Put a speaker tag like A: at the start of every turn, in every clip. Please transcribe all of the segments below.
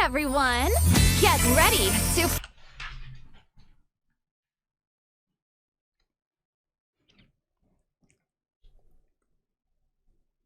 A: everyone! Get ready to...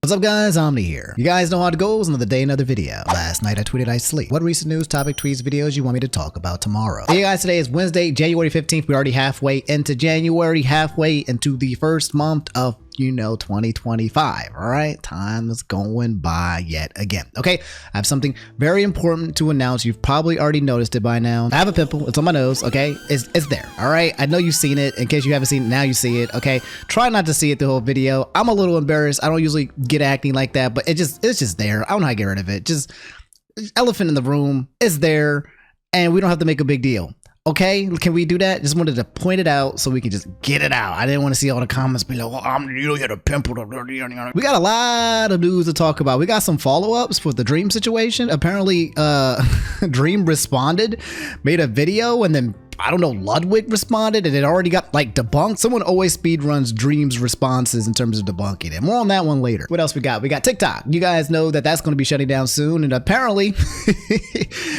B: What's up guys, Omni here. You guys know how it goes, another day, another video. Last night I tweeted I sleep. What recent news, topic, tweets, videos you want me to talk about tomorrow? Hey guys, today is Wednesday, January 15th. We're already halfway into January, halfway into the first month of 2025. All right, time is going by yet again. Okay, I have something very important to announce. You've probably already noticed it by now. I have a pimple. It's on my nose. Okay, it's there. All right, I know you've seen it. In case you haven't seen it, now you see it. Okay, try not to see it the whole video. I'm a little embarrassed. I don't usually get acting like that, but it's just there. I don't know how to get rid of it. Just elephant in the room. It's there, and we don't have to make a big deal. Okay, can we do that? Just wanted to point it out so we can just get it out. I didn't want to see all the comments below. Oh, you don't get a pimple. We got a lot of news to talk about. We got some follow-ups with the Dream situation. Apparently, Dream responded, made a video, and then I don't know, Ludwig responded, and it already got like debunked. Someone always speedruns Dream's responses in terms of debunking it. More on that one later. What else we got? We got TikTok. You guys know that that's going to be shutting down soon, and apparently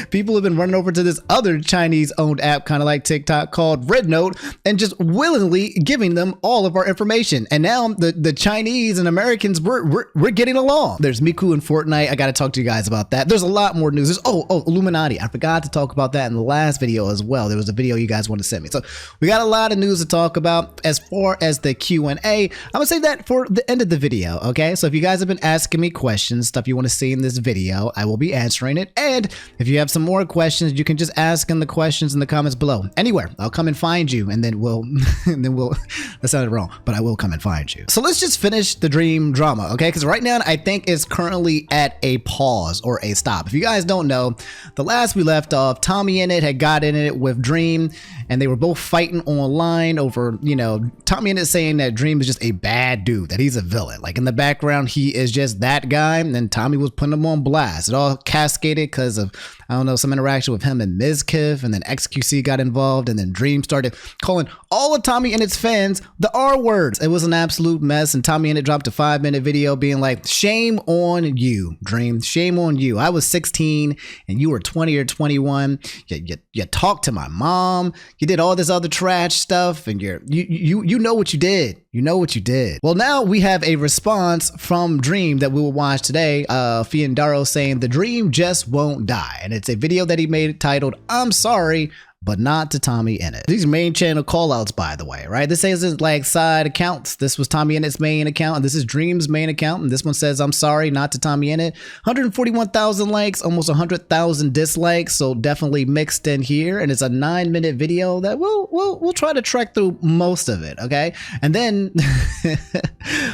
B: people have been running over to this other Chinese-owned app, kind of like TikTok, called Rednote, and just willingly giving them all of our information. And now the Chinese and Americans, we're getting along. There's Miku In Fortnite. I got to talk to you guys about that. There's a lot more news. There's iilluminaughtii. I forgot to talk about that in the last video as well. There was a video you guys want to send me. So we got a lot of news to talk about. As far as the Q&A, I'm gonna save that for the end of the video. Okay, so if you guys have been asking me questions, stuff you want to see in this video, I will be answering it. And if you have some more questions, you can just ask in the questions in the comments below. Anywhere, I'll come and find you, and then we'll that sounded wrong, but I will come and find you. So let's just finish the Dream drama, okay? Because right now I think it's currently at a pause or a stop. If you guys don't know, the last we left off, Tommyinnit had got in it with Dream, and they were both fighting online over, you know, Tommyinnit saying that Dream is just a bad dude, that he's a villain. Like in the background, he is just that guy, and then Tommy was putting him on blast. It all cascaded because of, I don't know, some interaction with him and Mizkif, and then XQC got involved, and then Dream started calling all of Tommyinnit's fans the R words. It was an absolute mess, and Tommyinnit dropped a 5-minute video being like, shame on you, Dream, shame on you. I was 16 and you were 20 or 21. You talked to my mom. You did all this other trash stuff, and you know what you did. You know what you did. Well, now we have a response from Dream that we will watch today. Fiandaro saying the Dream just won't die, and it's a video that he made titled "I'm sorry, but not to Tommyinnit." These are main channel callouts, by the way, right? This isn't like side accounts. This was Tommyinnit's main account, and this is Dream's main account, and this one says, I'm sorry, not to Tommyinnit. 141,000 likes, almost 100,000 dislikes, so definitely mixed in here, and it's a 9-minute video that we'll try to trek through most of it, okay? And then,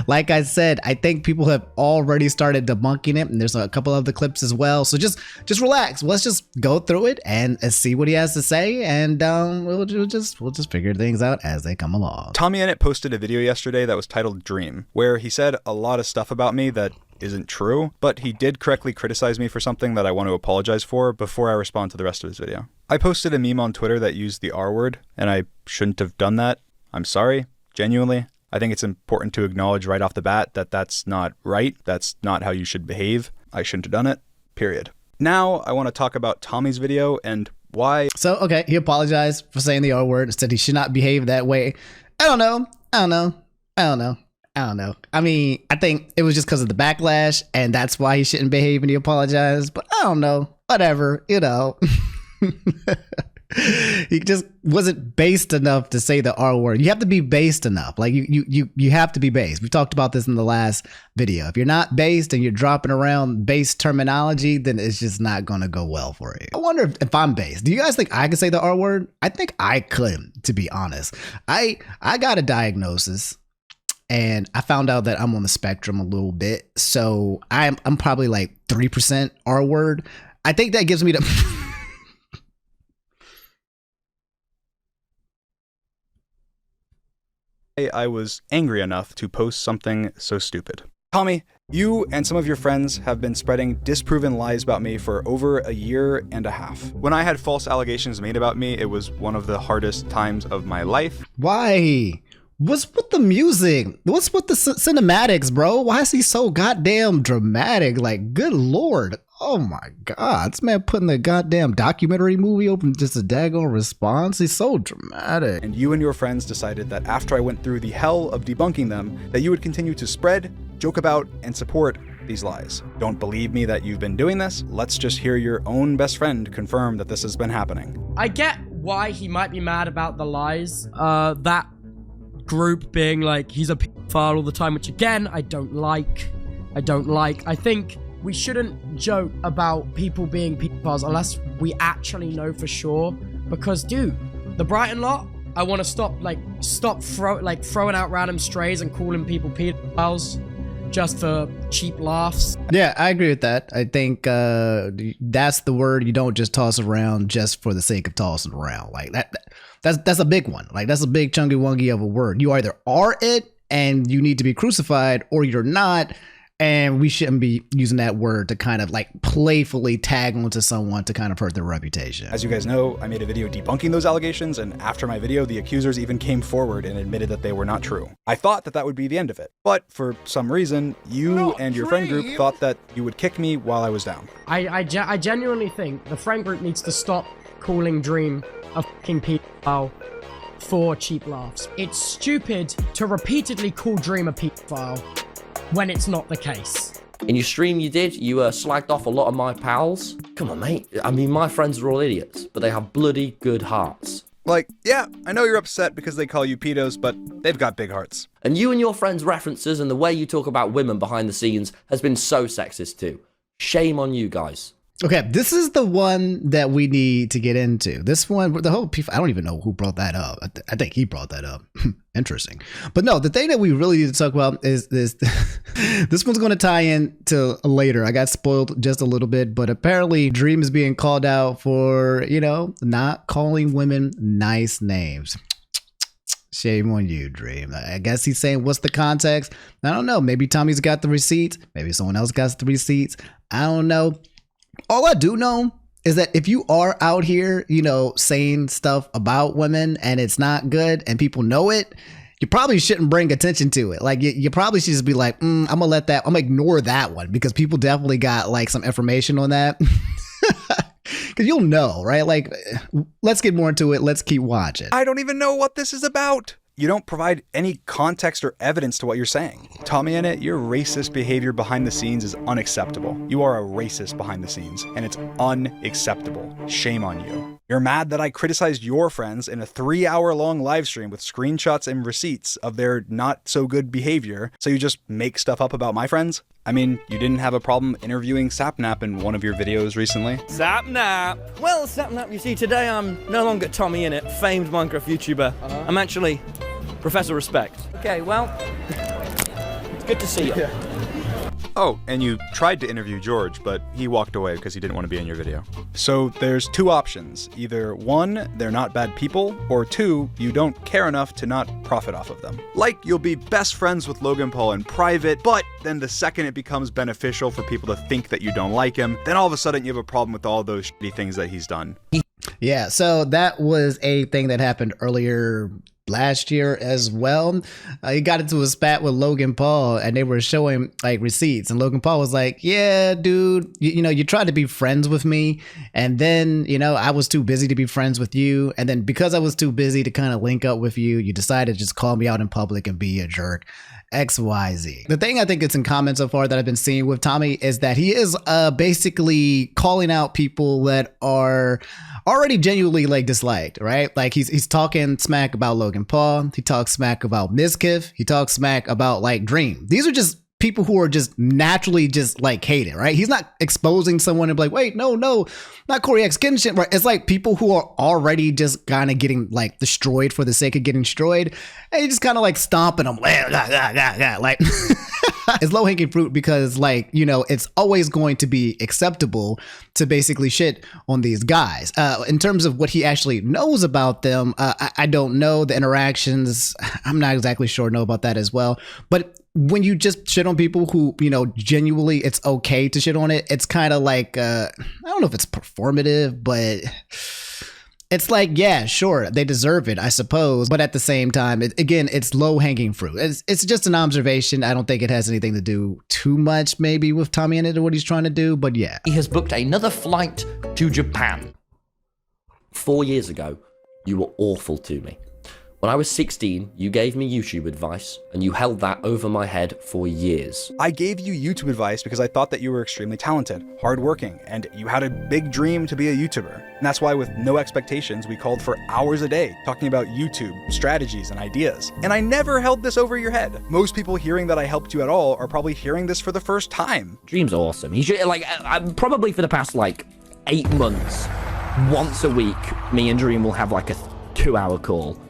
B: like I said, I think people have already started debunking it, and there's a couple of the clips as well, so just relax. Let's just go through it and see what he has to say, and we'll just figure things out as they come along.
C: Tommyinnit posted a video yesterday that was titled Dream, where he said a lot of stuff about me that isn't true, but he did correctly criticize me for something that I want to apologize for before I respond to the rest of his video. I posted a meme on Twitter that used the R word, and I shouldn't have done that. I'm sorry, genuinely. I think it's important to acknowledge right off the bat that that's not right. That's not how you should behave. I shouldn't have done it, period. Now I want to talk about Tommy's video and why.
B: So, okay, he apologized for saying the R word, said he should not behave that way. I don't know. I mean, I think it was just because of the backlash, and that's why he shouldn't behave, and he apologized, but I don't know. Whatever, you know. He just wasn't based enough to say the R word. You have to be based enough. Like you have to be based. We talked about this in the last video. If you're not based and you're dropping around base terminology, then it's just not going to go well for you. I wonder if I'm based. Do you guys think I could say the R word? I think I could, to be honest. I got a diagnosis, and I found out that I'm on the spectrum a little bit. So I'm probably like 3% R word. I think that gives me the
C: I was angry enough to post something so stupid. Tommy, you and some of your friends have been spreading disproven lies about me for over a year and a half. When I had false allegations made about me, it was one of the hardest times of my life.
B: Why? What's with the music? What's with the cinematics, bro? Why is he so goddamn dramatic? Like, good lord. Oh my God, this man putting the goddamn documentary movie open just a daggone response. He's so dramatic.
C: And you and your friends decided that after I went through the hell of debunking them, that you would continue to spread, joke about, and support these lies. Don't believe me that you've been doing this? Let's just hear your own best friend confirm that this has been happening.
D: I get why he might be mad about the lies. That group being like, he's a pedophile all the time, which again, I don't like. I think we shouldn't joke about people being pedophiles unless we actually know for sure. Because, dude, the Brighton lot, I want to stop throwing out random strays and calling people pedophiles just for cheap laughs.
B: Yeah, I agree with that. I think that's the word you don't just toss around just for the sake of tossing around. Like that's a big one. Like that's a big chunky wungy of a word. You either are it and you need to be crucified, or you're not. And we shouldn't be using that word to kind of like playfully tag onto someone to kind of hurt their reputation.
C: As you guys know, I made a video debunking those allegations, and after my video, the accusers even came forward and admitted that they were not true. I thought that that would be the end of it, but for some reason, you and your friend group thought that you would kick me while I was down.
D: I genuinely think the friend group needs to stop calling Dream a fucking pedophile for cheap laughs. It's stupid to repeatedly call Dream a pedophile when it's not the case.
E: In your stream you slagged off a lot of my pals. Come on, mate. I mean, my friends are all idiots, but they have bloody good hearts.
C: Like, yeah, I know you're upset because they call you pedos, but they've got big hearts.
E: And you and your friends' references and the way you talk about women behind the scenes has been so sexist too. Shame on you guys.
B: Okay, this is the one that we need to get into. This one, the whole, I don't even know who brought that up. I think he brought that up. Interesting. But no, the thing that we really need to talk about is this. This one's going to tie in to later. I got spoiled just a little bit, but apparently Dream is being called out for, not calling women nice names. Shame on you, Dream. I guess he's saying, what's the context? I don't know. Maybe Tommy's got the receipts. Maybe someone else got the receipts. I don't know. All I do know is that if you are out here, saying stuff about women and it's not good and people know it, you probably shouldn't bring attention to it. Like you probably should just be like, I'm gonna ignore that one because people definitely got like some information on that. Because you'll know, right? Like, let's get more into it. Let's keep watching.
C: I don't even know what this is about. You don't provide any context or evidence to what you're saying. Tommyinnit, your racist behavior behind the scenes is unacceptable. You are a racist behind the scenes, and it's unacceptable. Shame on you. You're mad that I criticized your friends in a 3-hour-long live stream with screenshots and receipts of their not so good behavior, so you just make stuff up about my friends? I mean, you didn't have a problem interviewing Sapnap in one of your videos recently.
F: Sapnap! Well, Sapnap, you see, today I'm no longer Tommyinnit, famed Minecraft YouTuber. I'm actually Professor Respect. Okay, well, it's good to see you. Yeah.
C: Oh, and you tried to interview George, but he walked away because he didn't want to be in your video. So there's two options. Either 1, they're not bad people, or 2, you don't care enough to not profit off of them. Like, you'll be best friends with Logan Paul in private, but then the second it becomes beneficial for people to think that you don't like him, then all of a sudden you have a problem with all those shitty things that he's done.
B: Yeah, so that was a thing that happened earlier last year as well. He got into a spat with Logan Paul and they were showing like receipts, and Logan Paul was like, yeah, dude, you tried to be friends with me, and then I was too busy to be friends with you, and then because I was too busy to kind of link up with you, you decided to just call me out in public and be a jerk. XYZ. The thing I think it's in common so far that I've been seeing with Tommy is that he is basically calling out people that are already genuinely like disliked, right? Like he's talking smack about Logan Paul. He talks smack about Mizkif. He talks smack about like Dream. These are just people who are just naturally just like hated, right? He's not exposing someone and be like, wait, no, not Corey X getting shit, right? It's like people who are already just kind of getting like destroyed for the sake of getting destroyed, and you just kind of like stomping them, like it's low hanging fruit because like, it's always going to be acceptable to basically shit on these guys. In terms of what he actually knows about them, I don't know the interactions. I'm not exactly sure know about that as well, but when you just shit on people who, genuinely it's okay to shit on it, it's kind of like, I don't know if it's performative, but it's like, yeah, sure, they deserve it, I suppose. But at the same time, again, it's low hanging fruit. It's just an observation. I don't think it has anything to do too much maybe with Tommyinnit or what he's trying to do. But yeah.
E: He has booked another flight to Japan. 4 years ago, you were awful to me. When I was 16, you gave me YouTube advice, and you held that over my head for years.
C: I gave you YouTube advice because I thought that you were extremely talented, hardworking, and you had a big dream to be a YouTuber. And that's why with no expectations, we called for hours a day talking about YouTube, strategies, and ideas. And I never held this over your head. Most people hearing that I helped you at all are probably hearing this for the first time.
E: Dream's awesome. He should, like, probably for the past, 8 months, once a week, me and Dream will have, a 2-hour call.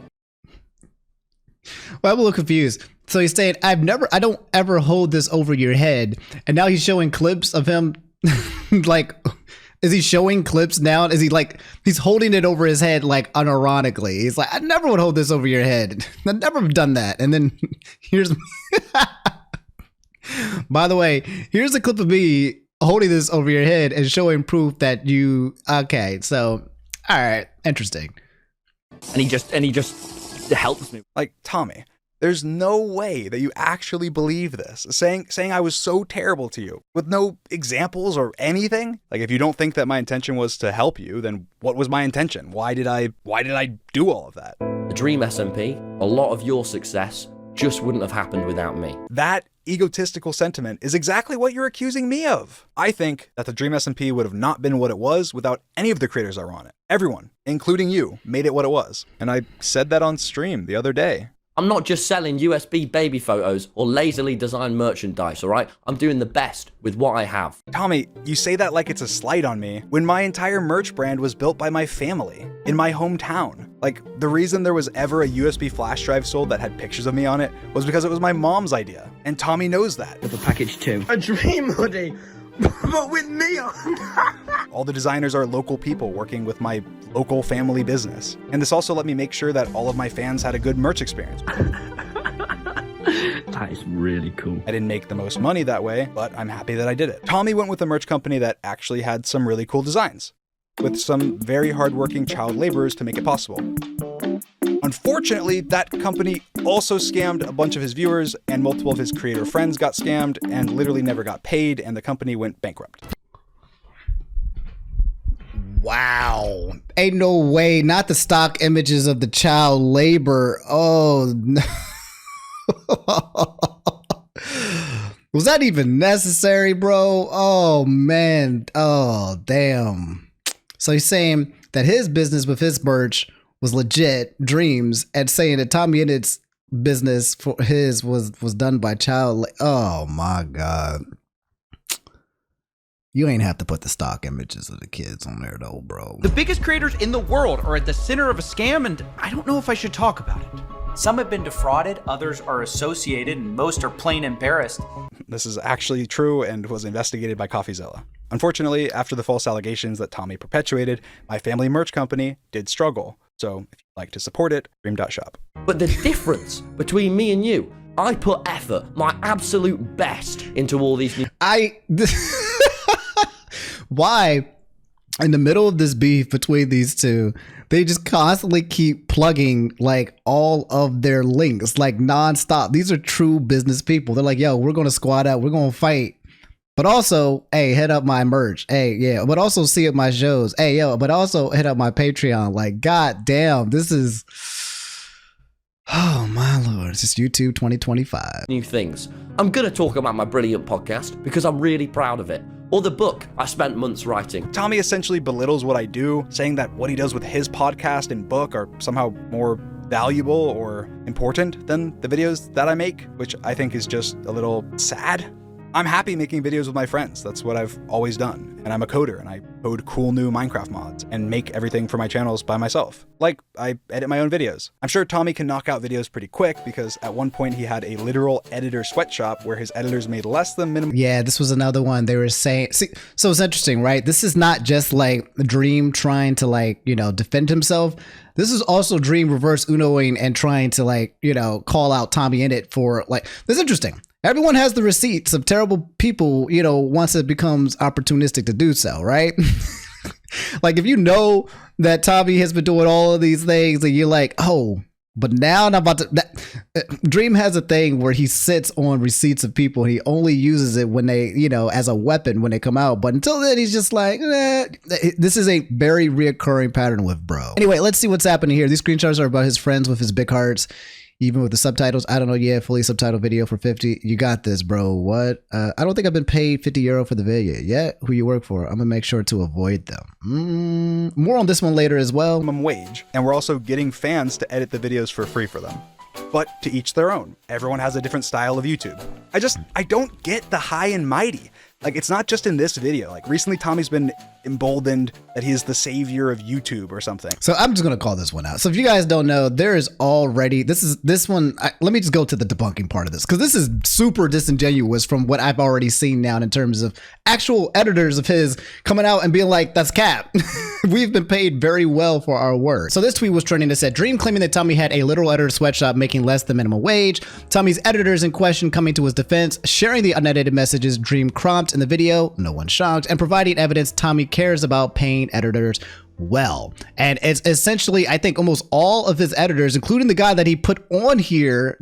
B: Well, I'm a little confused. So he's saying, I don't ever hold this over your head. And now he's showing clips of him, is he showing clips now? Is he he's holding it over his head, unironically. He's like, I never would hold this over your head. I've never done that. And then here's, by the way, here's a clip of me holding this over your head and showing proof that okay. So, all right. Interesting.
E: And he just helps me.
C: Tommy, there's no way that you actually believe this. Saying I was so terrible to you with no examples or anything. If you don't think that my intention was to help you, then what was my intention? Why did I do all of that?
E: The Dream SMP, a lot of your success just wouldn't have happened without me.
C: That egotistical sentiment is exactly what you're accusing me of. I think that the Dream SMP would have not been what it was without any of the creators that were on it. Everyone, including you, made it what it was. And I said that on stream the other day.
E: I'm not just selling USB baby photos or lazily designed merchandise, all right? I'm doing the best with what I have.
C: Tommy, you say that like it's a slight on me, when my entire merch brand was built by my family, in my hometown. The reason there was ever a USB flash drive sold that had pictures of me on it was because it was my mom's idea. And Tommy knows that.
F: With a package too.
G: A dream hoodie, but with me on.
C: All the designers are local people working with my local family business. And this also let me make sure that all of my fans had a good merch experience.
F: That is really cool.
C: I didn't make the most money that way, but I'm happy that I did it. Tommy went with a merch company that actually had some really cool designs, with some very hardworking child laborers to make it possible. Unfortunately, that company also scammed a bunch of his viewers, and multiple of his creator friends got scammed and literally never got paid, and the company went bankrupt.
B: Wow. Ain't no way. Not the stock images of the child labor. Oh, no. Was that even necessary, bro? Oh, man. Oh, damn. So he's saying that his business with his merch was legit dreams, and saying that Tommyinnit's business for his was done by child. Oh, my God. You ain't have to put the stock images of the kids on there though, bro.
H: The biggest creators in the world are at the center of a scam, and I don't know if I should talk about it.
I: Some have been defrauded, others are associated, and most are plain embarrassed.
C: This is actually true and was investigated by CoffeeZilla. Unfortunately, after the false allegations that Tommy perpetuated, my family merch company did struggle. So if you'd like to support it, dream.shop.
E: But the difference between me and you, I put effort, my absolute best, into all these new...
B: Why, in the middle of this beef between these two, they just constantly keep plugging all of their links nonstop. These are true business people. They're like, yo, we're going to squad out. We're going to fight. But also, hey, hit up my merch. Hey, yeah. But also see up my shows. Hey, yo, but also hit up my Patreon. God damn, this is... Oh, my Lord. It's just YouTube 2025.
E: New things. I'm going to talk about my brilliant podcast because I'm really proud of it. Or the book I spent months writing.
C: Tommy essentially belittles what I do, saying that what he does with his podcast and book are somehow more valuable or important than the videos that I make, which I think is just a little sad. I'm happy making videos with my friends. That's what I've always done. And I'm a coder, and I code cool new Minecraft mods and make everything for my channels by myself. I edit my own videos. I'm sure Tommy can knock out videos pretty quick because at one point he had a literal editor sweatshop where his editors made less than minimum.
B: Yeah, this was another one they were saying. See, so it's interesting, right? This is not just Dream trying to defend himself. This is also Dream reverse Unoing and trying to call out Tommyinnit for this is interesting. Everyone has the receipts of terrible people, once it becomes opportunistic to do so, right? If you know that Tommy has been doing all of these things, and you're like, oh, but now I'm about to. Dream has a thing where he sits on receipts of people. And he only uses it when they, as a weapon when they come out. But until then, he's just like, this is a very reoccurring pattern with bro. Anyway, let's see what's happening here. These screenshots are about his friends with his big hearts. Even with the subtitles, I don't know. Yeah, fully subtitled video for 50. You got this, bro. What? I don't think I've been paid 50 euro for the video yet. Who you work for? I'm gonna make sure to avoid them. More on this one later as well.
C: Minimum wage, and we're also getting fans to edit the videos for free for them. But to each their own. Everyone has a different style of YouTube. I don't get the high and mighty. Like, it's not just in this video. Like, recently Tommy's been emboldened that he is the savior of YouTube or something.
B: So I'm just gonna call this one out. So if you guys don't know, there is already this one. Let me just go to the debunking part of this, because this is super disingenuous from what I've already seen now in terms of actual editors of his coming out and being like, that's cap. We've been paid very well for our work. So this tweet was trending that said, Dream claiming that Tommy had a literal editor sweatshop making less than minimum wage. Tommy's editors in question coming to his defense, sharing the unedited messages Dream cropped in the video, no one shocked, and providing evidence Tommy cares about paying editors well. And it's essentially, I think, almost all of his editors, including the guy that he put on here,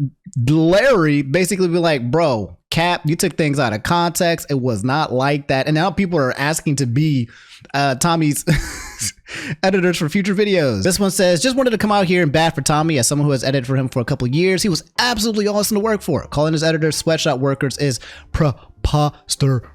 B: Larry, basically be like, bro, cap, you took things out of context. It was not like that. And now people are asking to be Tommy's editors for future videos. This one says, just wanted to come out here and bat for Tommy as someone who has edited for him for a couple of years. He was absolutely awesome to work for. Calling his editors sweatshop workers is preposterous.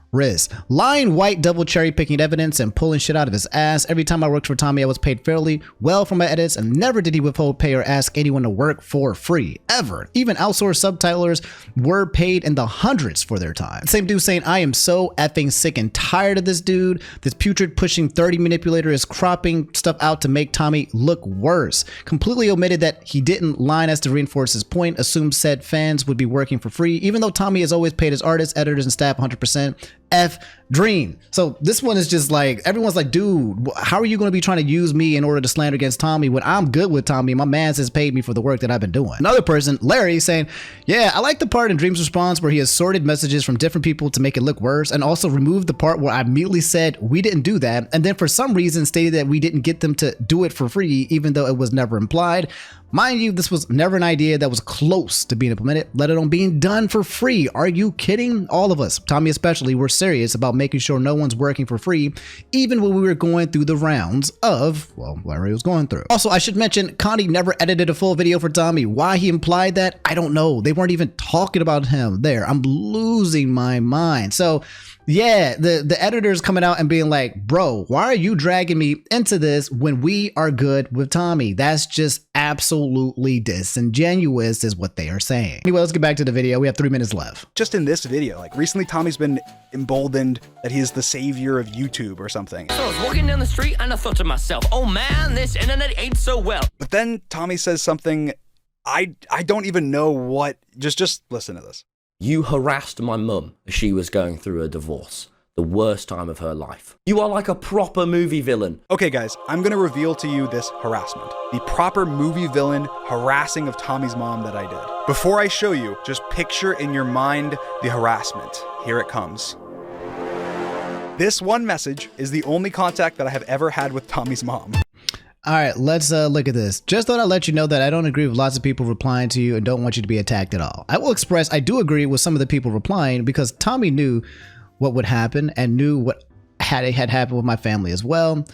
B: Lying white double cherry picking evidence and pulling shit out of his ass. Every time I worked for Tommy, I was paid fairly well for my edits, and never did he withhold pay or ask anyone to work for free, ever. Even outsourced subtitlers were paid in the hundreds for their time. Same dude saying, I am so effing sick and tired of this dude. This putrid pushing 30 manipulator is cropping stuff out to make Tommy look worse. Completely omitted that he didn't line us to reinforce his point, assumed said fans would be working for free, even though Tommy has always paid his artists, editors, and staff 100%. F Dream. So this one is just like, everyone's like, dude, how are you going to be trying to use me in order to slander against Tommy when I'm good with Tommy? My man has paid me for the work that I've been doing. Another person, Larry, saying, yeah, I like the part in Dream's response where he has sorted messages from different people to make it look worse, and also removed the part where I immediately said we didn't do that, and then for some reason stated that we didn't get them to do it for free, even though it was never implied. Mind you, this was never an idea that was close to being implemented, let alone being done for free. Are you kidding? All of us, Tommy especially, were serious about making sure no one's working for free, even when we were going through the rounds of, well, Larry was going through. Also, I should mention, Connie never edited a full video for Tommy. Why he implied that, I don't know. They weren't even talking about him there. I'm losing my mind. So yeah, the editor's coming out and being like, bro, why are you dragging me into this when we are good with Tommy? That's just absolutely disingenuous is what they are saying. Anyway, let's get back to the video. We have 3 minutes left.
C: Just in this video, like, recently Tommy's been emboldened that he is the savior of YouTube or something.
J: So I was walking down the street and I thought to myself, oh man, this internet ain't so well.
C: But then Tommy says something, I don't even know what, just listen to this.
E: You harassed my mum as she was going through a divorce. The worst time of her life. You are like a proper movie villain.
C: Okay guys, I'm gonna reveal to you this harassment. The proper movie villain harassing of Tommy's mom that I did. Before I show you, just picture in your mind the harassment. Here it comes. This one message is the only contact that I have ever had with Tommy's mom.
B: All right, let's look at this. Just thought I'd let you know that I don't agree with lots of people replying to you and don't want you to be attacked at all. I will express I do agree with some of the people replying because Tommy knew what would happen and knew what had happened with my family as well.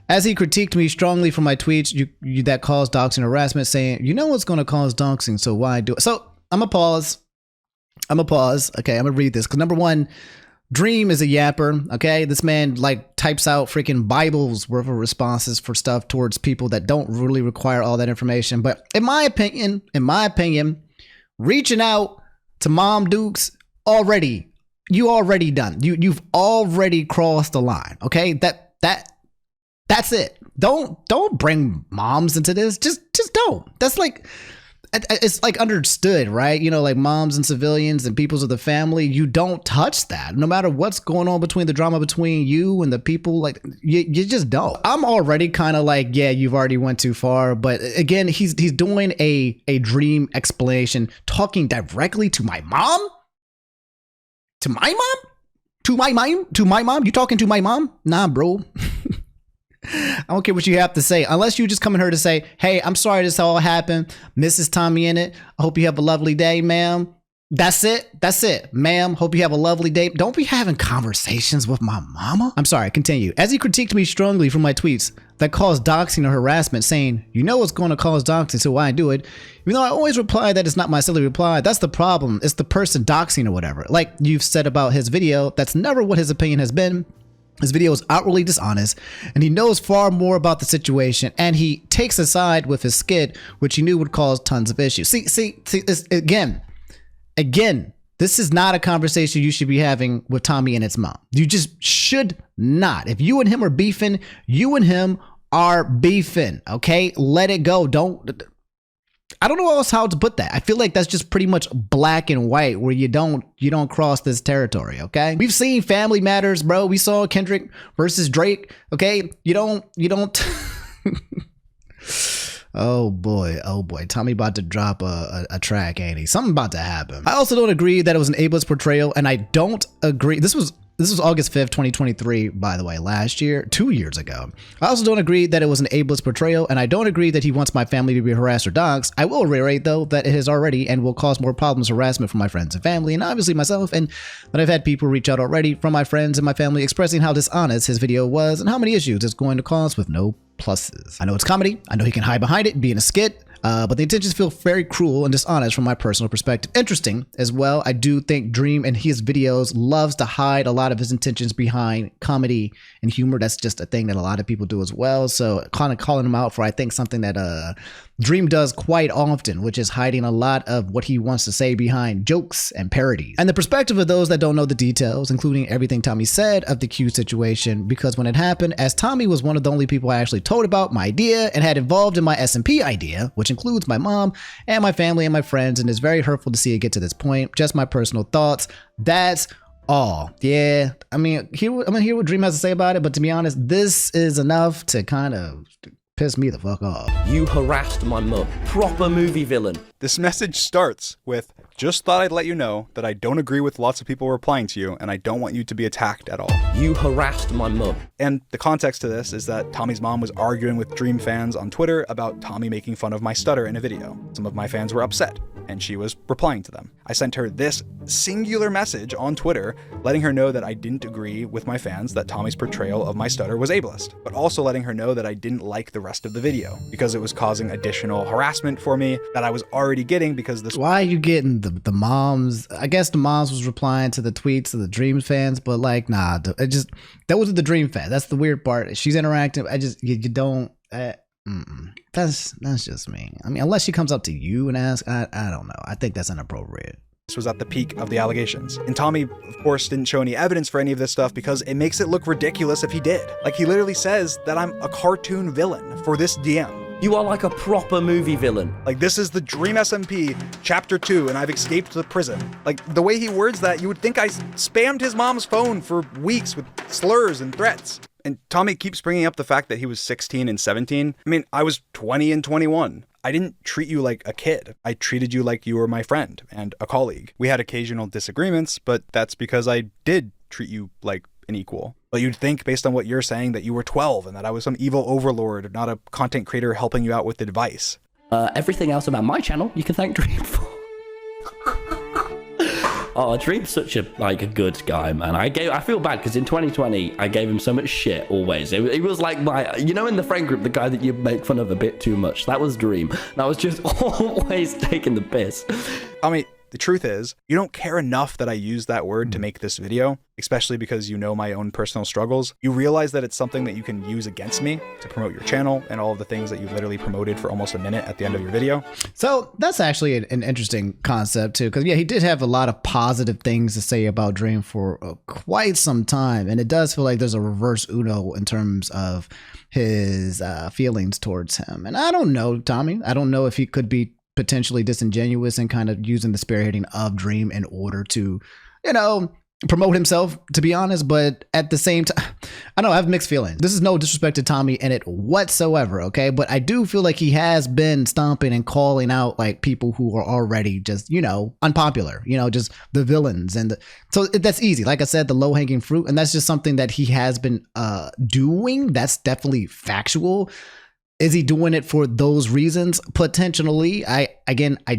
B: As he critiqued me strongly for my tweets that caused doxing harassment, saying, you know what's going to cause doxing, so why do it? So I'm going to pause. Okay, I'm going to read this because number one, Dream is a yapper, okay? This man like types out freaking Bibles worth of responses for stuff towards people that don't really require all that information. But in my opinion, reaching out to Mom Dukes you already done. You've already crossed the line, okay? That's it. Don't bring moms into this. Just don't. That's like, it's like understood, right? You know, like moms and civilians and peoples of the family, you don't touch that. No matter what's going on between the drama between you and the people, like you just don't. I'm already kind of like, yeah, you've already went too far. But again, he's doing a Dream explanation, talking directly to my mom. To my mom? To my mom? You talking to my mom? Nah, bro. I don't care what you have to say. Unless you just come in here to say, hey, I'm sorry this all happened. Mrs. Tommyinnit, I hope you have a lovely day, ma'am. That's it. That's it. Ma'am, hope you have a lovely day. Don't be having conversations with my mama. I'm sorry, continue. As he critiqued me strongly for my tweets that caused doxing or harassment, saying, you know it's going to cause doxing, so why do it? Even though I always reply that it's not my silly reply, that's the problem. It's the person doxing or whatever. Like you've said about his video, that's never what his opinion has been. His video is outwardly dishonest, and he knows far more about the situation, and he takes a side with his skit, which he knew would cause tons of issues. See, Again, this is not a conversation you should be having with Tommyinnit's mom. You just should not. If you and him are beefing, you and him are beefing, okay? Let it go. I don't know else how to put that. I feel like that's just pretty much black and white where you don't cross this territory, okay? We've seen Family Matters, bro. We saw Kendrick versus Drake, okay? You don't Oh boy, Tommy about to drop a track, ain't he? Something about to happen. I also don't agree that it was an ableist portrayal, and I don't agree. This was August 5th, 2023, by the way, last year, 2 years ago. I also don't agree that it was an ableist portrayal, and I don't agree that he wants my family to be harassed or doxxed. I will reiterate, though, that it has already and will cause more problems, harassment from my friends and family, and obviously myself, and that I've had people reach out already from my friends and my family expressing how dishonest his video was and how many issues it's going to cause with no pluses. I know it's comedy. I know he can hide behind it, being a skit. But the intentions feel very cruel and dishonest from my personal perspective. Interesting as well. I do think Dream in his videos loves to hide a lot of his intentions behind comedy and humor. That's just a thing that a lot of people do as well. So kind of calling him out for, I think, something that Dream does quite often, which is hiding a lot of what he wants to say behind jokes and parodies. And the perspective of those that don't know the details, including everything Tommy said of the Q situation, because when it happened, as Tommy was one of the only people I actually told about my idea and had involved in my SMP idea, which includes my mom and my family and my friends, and it's very hurtful to see it get to this point. Just my personal thoughts. That's all. Yeah, I mean, hear what Dream has to say about it, but to be honest, this is enough to kind of piss me the fuck off.
E: You harassed my mum. Proper movie villain.
C: This message starts with, just thought I'd let you know that I don't agree with lots of people replying to you, and I don't want you to be attacked at all.
E: You harassed my mum.
C: And the context to this is that Tommy's mom was arguing with Dream fans on Twitter about Tommy making fun of my stutter in a video. Some of my fans were upset, and she was replying to them. I sent her this singular message on Twitter, letting her know that I didn't agree with my fans that Tommy's portrayal of my stutter was ableist, but also letting her know that I didn't like the rest of the video because it was causing additional harassment for me that I was already getting because this—
B: Why are you getting the moms? I guess the moms was replying to the tweets of the Dream fans, but like, nah, that was the Dream fan. That's the weird part. She's interacting. You don't. That's just me. I mean, unless she comes up to you and asks, I don't know. I think that's inappropriate.
C: This was at the peak of the allegations. And Tommy, of course, didn't show any evidence for any of this stuff because it makes it look ridiculous if he did. Like, he literally says that I'm a cartoon villain for this DM.
E: You are like a proper movie villain.
C: Like, this is the Dream SMP Chapter 2, and I've escaped the prison. Like, the way he words that, you would think I spammed his mom's phone for weeks with slurs and threats. And Tommy keeps bringing up the fact that he was 16 and 17. I mean, I was 20 and 21. I didn't treat you like a kid. I treated you like you were my friend and a colleague. We had occasional disagreements, but that's because I did treat you like an equal. But you'd think, based on what you're saying, that you were 12 and that I was some evil overlord, not a content creator helping you out with advice.
E: Everything else about my channel, you can thank Dream for. Oh, Dream's such a good guy, man. I feel bad because in 2020 I gave him so much shit always. It was like my, you know, in the friend group, the guy that you make fun of a bit too much. That was Dream. And I was just always taking the piss.
C: I mean, the truth is, you don't care enough that I use that word to make this video, especially because you know my own personal struggles. You realize that it's something that you can use against me to promote your channel and all of the things that you literally promoted for almost a minute at the end of your video.
B: So that's actually an interesting concept too, because yeah, he did have a lot of positive things to say about Dream for quite some time, and it does feel like there's a reverse Uno in terms of his feelings towards him. And I don't know, Tommy. I don't know if he could be potentially disingenuous and kind of using the spearheading of Dream in order to, you know, promote himself, to be honest, but at the same time, I know I have mixed feelings. This is no disrespect to Tommyinnit whatsoever, okay? But I do feel like he has been stomping and calling out like people who are already just, you know, unpopular, you know, just the villains. And so that's easy. Like I said, the low hanging fruit. And that's just something that he has been doing. That's definitely factual. Is he doing it for those reasons? Potentially. I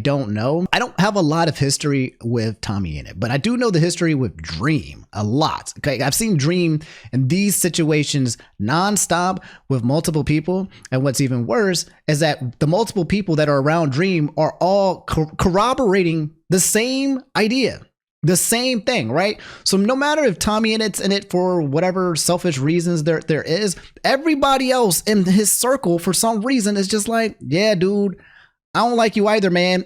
B: don't know. I don't have a lot of history with Tommyinnit, but I do know the history with Dream a lot. Okay, I've seen Dream in these situations nonstop with multiple people. And what's even worse is that the multiple people that are around Dream are all corroborating the same idea. The same thing, right? So no matter if Tommyinnit's in it for whatever selfish reasons there is, everybody else in his circle for some reason is just like, yeah, dude, I don't like you either, man.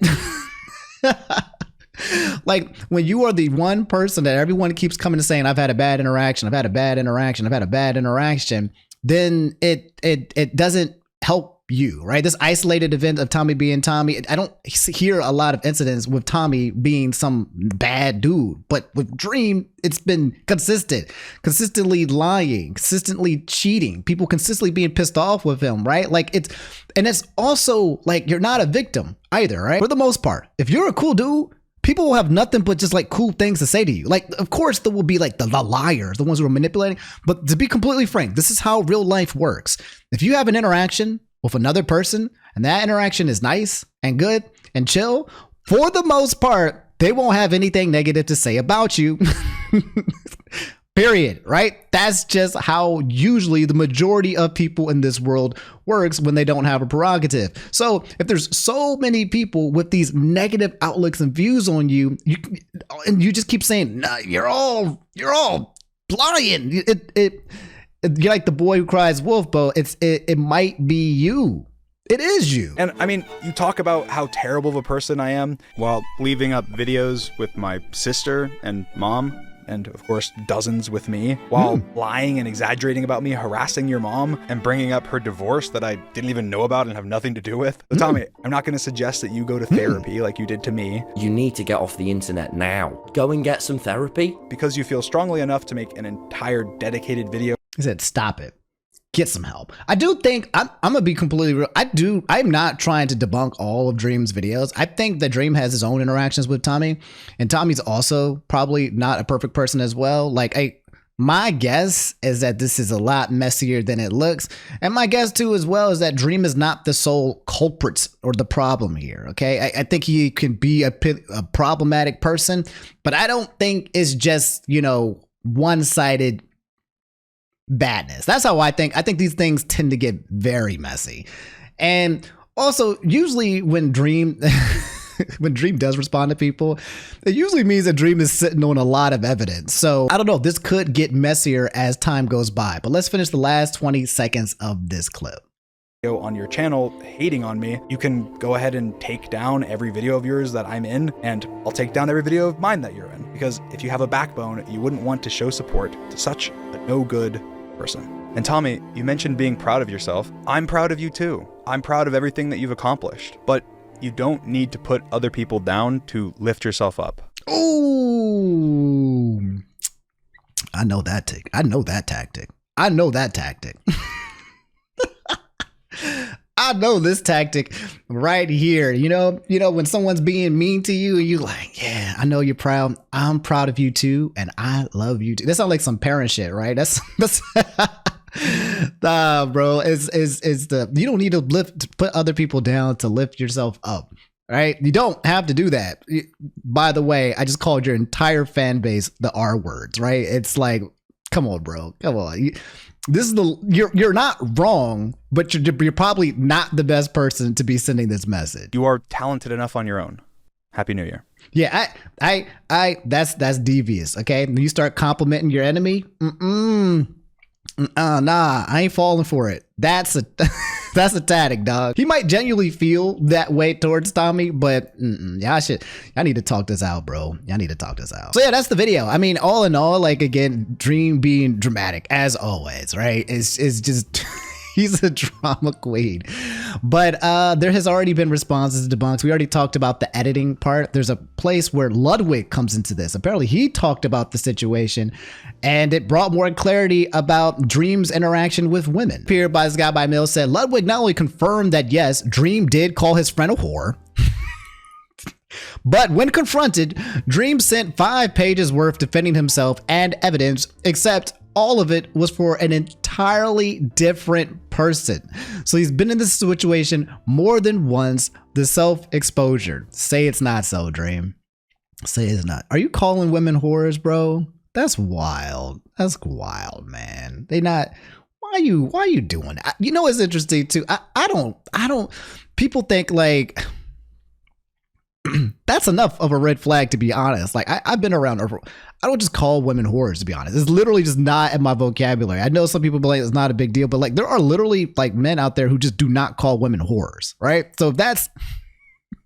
B: Like when you are the one person that everyone keeps coming and saying, I've had a bad interaction, I've had a bad interaction, I've had a bad interaction, then it doesn't help you, right? This isolated event of Tommy being Tommy, I don't hear a lot of incidents with Tommy being some bad dude, but with Dream, it's been consistently lying, consistently cheating, people consistently being pissed off with him, right? Like it's also like you're not a victim either, right? For the most part, if you're a cool dude, people will have nothing but just like cool things to say to you. Like, of course, there will be like the liars, the ones who are manipulating, but to be completely frank, this is how real life works. If you have an interaction with another person and that interaction is nice and good and chill, for the most part, they won't have anything negative to say about you. Period, right? That's just how usually the majority of people in this world works when they don't have a prerogative. So if there's so many people with these negative outlooks and views on you, and you just keep saying, nah, you're all lying. You're like the boy who cries wolf, Bo. It might be you. It is you.
C: And I mean, you talk about how terrible of a person I am while leaving up videos with my sister and mom, and of course dozens with me, while lying and exaggerating about me, harassing your mom, and bringing up her divorce that I didn't even know about and have nothing to do with. So Tommy, I'm not going to suggest that you go to therapy like you did to me.
E: You need to get off the internet now. Go and get some therapy.
C: Because you feel strongly enough to make an entire dedicated video.
B: He said, stop it. Get some help. I do think, I'm going to be completely real. I'm not trying to debunk all of Dream's videos. I think that Dream has his own interactions with Tommy, and Tommy's also probably not a perfect person as well. Like, my guess is that this is a lot messier than it looks. And my guess too as well is that Dream is not the sole culprit or the problem here. Okay. I think he can be a problematic person, but I don't think it's just, you know, one-sided badness. That's how I think. I think these things tend to get very messy. And also, usually when Dream does respond to people, it usually means that Dream is sitting on a lot of evidence. So I don't know, this could get messier as time goes by, but let's finish the last 20 seconds of this clip.
C: On your channel hating on me, you can go ahead and take down every video of yours that I'm in, and I'll take down every video of mine that you're in, because if you have a backbone, you wouldn't want to show support to such a no good person. And Tommy, you mentioned being proud of yourself. I'm proud of you too. I'm proud of everything that you've accomplished, but you don't need to put other people down to lift yourself up.
B: Ooh, I know that tactic. I know that tactic. I know this tactic right here. You know, when someone's being mean to you and you like, yeah, I know you're proud. I'm proud of you too. And I love you too. That sounds like some parent shit, right? That's nah, bro. You don't need to put other people down to lift yourself up. Right? You don't have to do that. By the way, I just called your entire fan base the R words, right? It's like, come on, bro. Come on. You're not wrong, but you're probably not the best person to be sending this message.
C: You are talented enough on your own. Happy New Year.
B: Yeah, that's devious. Okay, when you start complimenting your enemy, nah, I ain't falling for it. That's a tactic, dog. He might genuinely feel that way towards Tommy, but yeah, I need to talk this out, bro. I need to talk this out. So yeah, that's the video. I mean, all in all, like, again, Dream being dramatic as always, right? It's just he's a drama queen. But there has already been responses to Debunks. We already talked about the editing part. There's a place where Ludwig comes into this. Apparently he talked about the situation and it brought more clarity about Dream's interaction with women. Appeared by this guy by Mill said Ludwig not only confirmed that yes, Dream did call his friend a whore, but when confronted, Dream sent 5 pages worth defending himself and evidence, except all of it was for an entirely different person. So he's been in this situation more than once. The self-exposure. Say it's not so, Dream. Say it's not. Are you calling women whores, bro? That's wild. That's wild, man. They not. Why are you doing that? You know, it's interesting too. I don't. People think like that's enough of a red flag, to be honest. Like I've been around. I don't just call women whores, to be honest. It's literally just not in my vocabulary. I know some people believe it's not a big deal, but like there are literally like men out there who just do not call women whores, right? So that's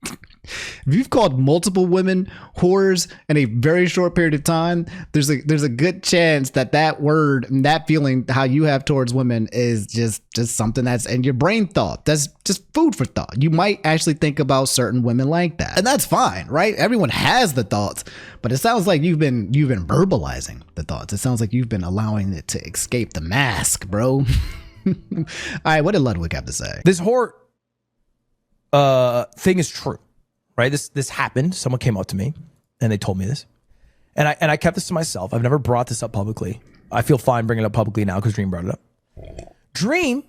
B: if you've called multiple women whores in a very short period of time, there's a good chance that that word and that feeling how you have towards women is just something that's in your brain thought. That's just food for thought. You might actually think about certain women like that, and that's fine, right? Everyone has the thoughts, but it sounds like you've been verbalizing the thoughts. It sounds like you've been allowing it to escape the mask, bro. All right, what did Ludwig have to say?
K: This whore thing is true. Right, this happened. Someone came up to me and they told me this, and I kept this to myself. I've never brought this up publicly. I feel fine bringing it up publicly now because Dream brought it up. Dream,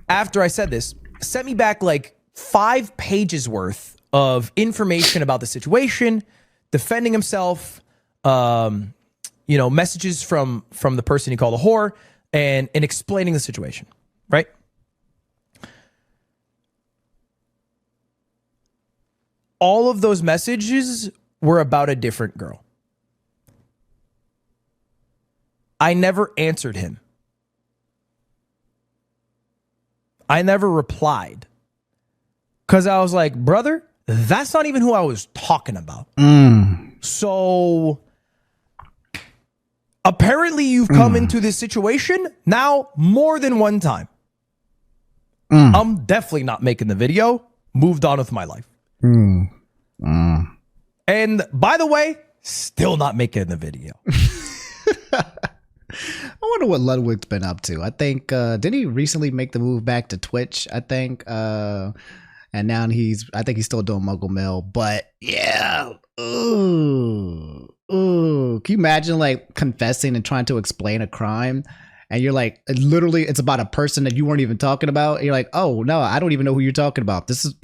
K: after I said this, sent me back like 5 pages worth of information about the situation, defending himself, messages from the person he called a whore, and explaining the situation. Right. All of those messages were about a different girl. I never answered him. I never replied. Because I was like, brother, that's not even who I was talking about. So apparently you've come into this situation now more than one time. I'm definitely not making the video. Moved on with my life. And by the way, still not making the video.
B: I wonder what Ludwig's been up to. I think didn't he recently make the move back to Twitch? I think and now I think he's still doing Muggle Mill. But yeah, ooh. Can you imagine like confessing and trying to explain a crime? And you're like, literally, it's about a person that you weren't even talking about. And you're like, oh no, I don't even know who you're talking about. This is